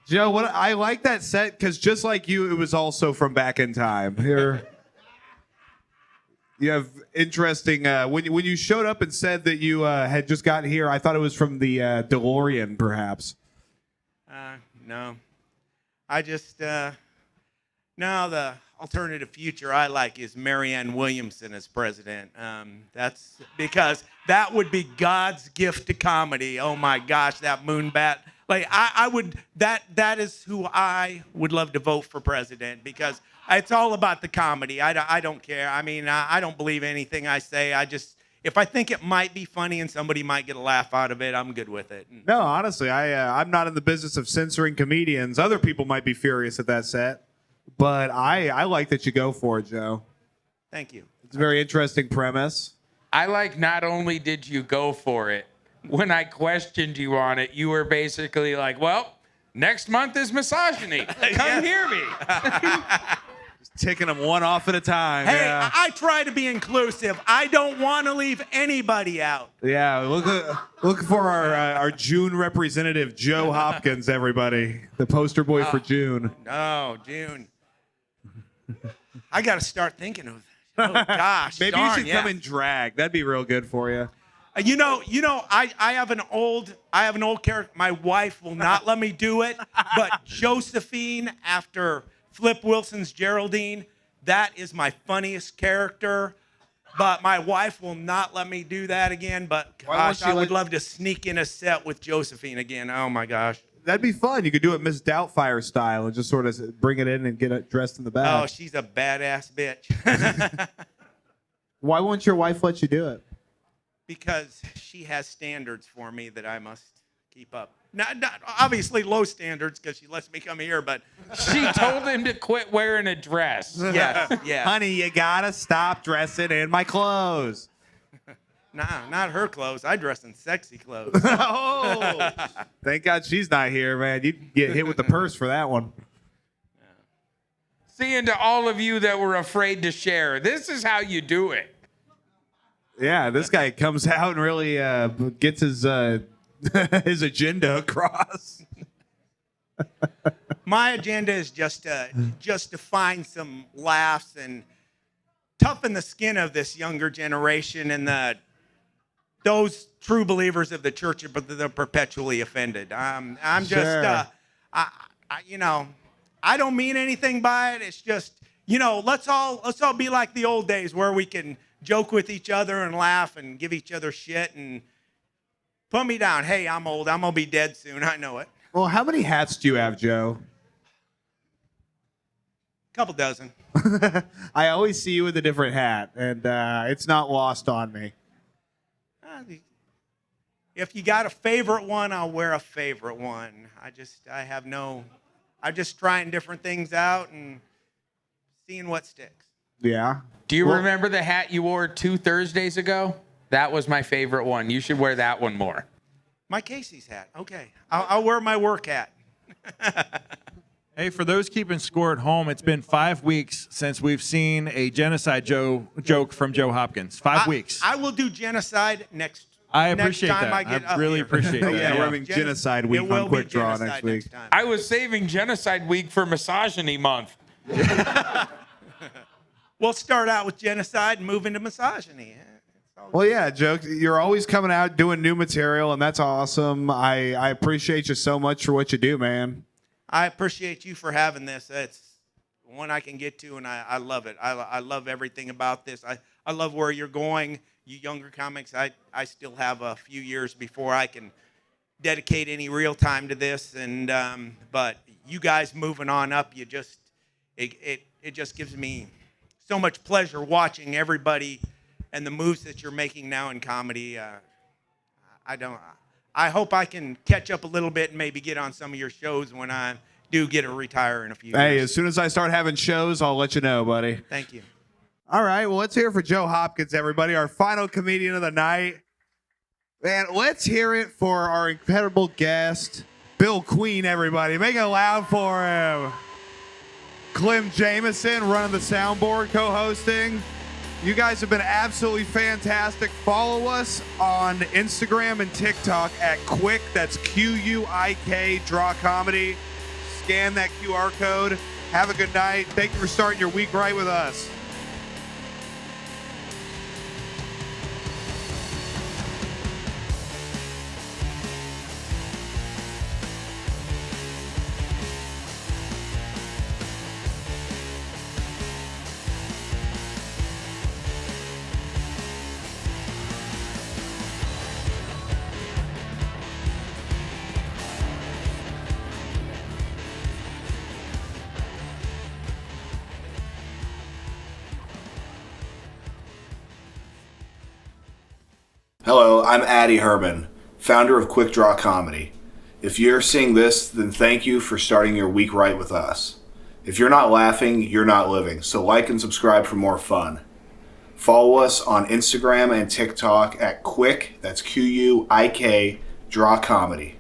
Joe, I like that set because just like you, it was also from back in time. You have interesting. When you showed up and said that you had just gotten here, I thought it was from the DeLorean, perhaps. No, I just no. The alternative future I like is Marianne Williamson as president. That's because that would be God's gift to comedy. Oh my gosh, that moonbat. Like I would. That is who I would love to vote for president, because it's all about the comedy. I don't care. I mean, I don't believe anything I say. If I think it might be funny and somebody might get a laugh out of it, I'm good with it. No, honestly, I'm not in the business of censoring comedians. Other people might be furious at that set, but I like that you go for it, Joe. Thank you. It's a very interesting premise. I like not only did you go for it, when I questioned you on it, you were basically like, well, Next month is misogyny. Come hear me. Taking them one off at a time. Hey, yeah. I try to be inclusive. I don't want to leave anybody out. Yeah, look for our June representative, Joe Hopkins, everybody. The poster boy for June. No, June. I got to start thinking of that. Oh, gosh. Maybe darn, you should come in drag. That'd be real good for you. I have an old character. My wife will not let me do it, but Josephine after Flip Wilson's Geraldine, that is my funniest character. But my wife will not let me do that again. But gosh, I would love to sneak in a set with Josephine again. Oh my gosh. That'd be fun. You could do it Miss Doubtfire style and just sort of bring it in and get it dressed in the back. Oh, she's a badass bitch. Why won't your wife let you do it? Because she has standards for me that I must keep up. Not obviously low standards because she lets me come here, but She told him to quit wearing a dress. yes, yeah. Honey, you gotta stop dressing in my clothes. Nah, not her clothes. I dress in sexy clothes. Oh, thank God she's not here, man. You'd get hit with the purse for that one. Seeing to all of you that were afraid to share, this is how you do it. Yeah, this guy comes out and really gets his his agenda across. My agenda is just to find some laughs and toughen the skin of this younger generation and those true believers of the church but they're perpetually offended. I'm just I don't mean anything by it. It's just let's all be like the old days where we can joke with each other and laugh and give each other shit and put me down. Hey, I'm old. I'm gonna be dead soon. I know it. Well, how many hats do you have, Joe? Couple dozen. I always see you with a different hat, and it's not lost on me. If you got a favorite one, I'll wear a favorite one. I'm just trying different things out and seeing what sticks. Yeah. Do you remember the hat you wore 2 Thursdays ago? That was my favorite one. You should wear that one more. My Casey's hat. Okay. I'll wear my work hat. Hey, for those keeping score at home, it's been 5 weeks since we've seen a genocide joke from Joe Hopkins. 5 weeks. I will do genocide next. I appreciate next time that. I get up really here. appreciate that. Yeah, we're having genocide week on Quik Draw next week. I was saving genocide week for misogyny month. We'll start out with genocide and move into misogyny. Well, yeah, Joe, you're always coming out doing new material, and that's awesome. I appreciate you so much for what you do, man. I appreciate you for having this. It's one I can get to, and I love it. I love everything about this. I love where you're going. You younger comics, I still have a few years before I can dedicate any real time to this. And but you guys moving on up, it just gives me so much pleasure watching everybody and the moves that you're making now in comedy. I hope I can catch up a little bit and maybe get on some of your shows when I do get to retire in a few years. Hey, as soon as I start having shows, I'll let you know, buddy. Thank you. All right, well, let's hear it for Joe Hopkins, everybody, our final comedian of the night. Man, let's hear it for our incredible guest, Bill Queen, everybody. Make it loud for him. Clem Jameson running the soundboard, co-hosting. You guys have been absolutely fantastic. Follow us on Instagram and TikTok at Quik, that's Quik Draw Comedy. Scan that QR code. Have a good night. Thank you for starting your week right with us. Hello, I'm Addy Herman, founder of Quik Draw Comedy. If you're seeing this, then thank you for starting your week right with us. If you're not laughing, you're not living, so like and subscribe for more fun. Follow us on Instagram and TikTok at Quik, that's Quik Draw Comedy.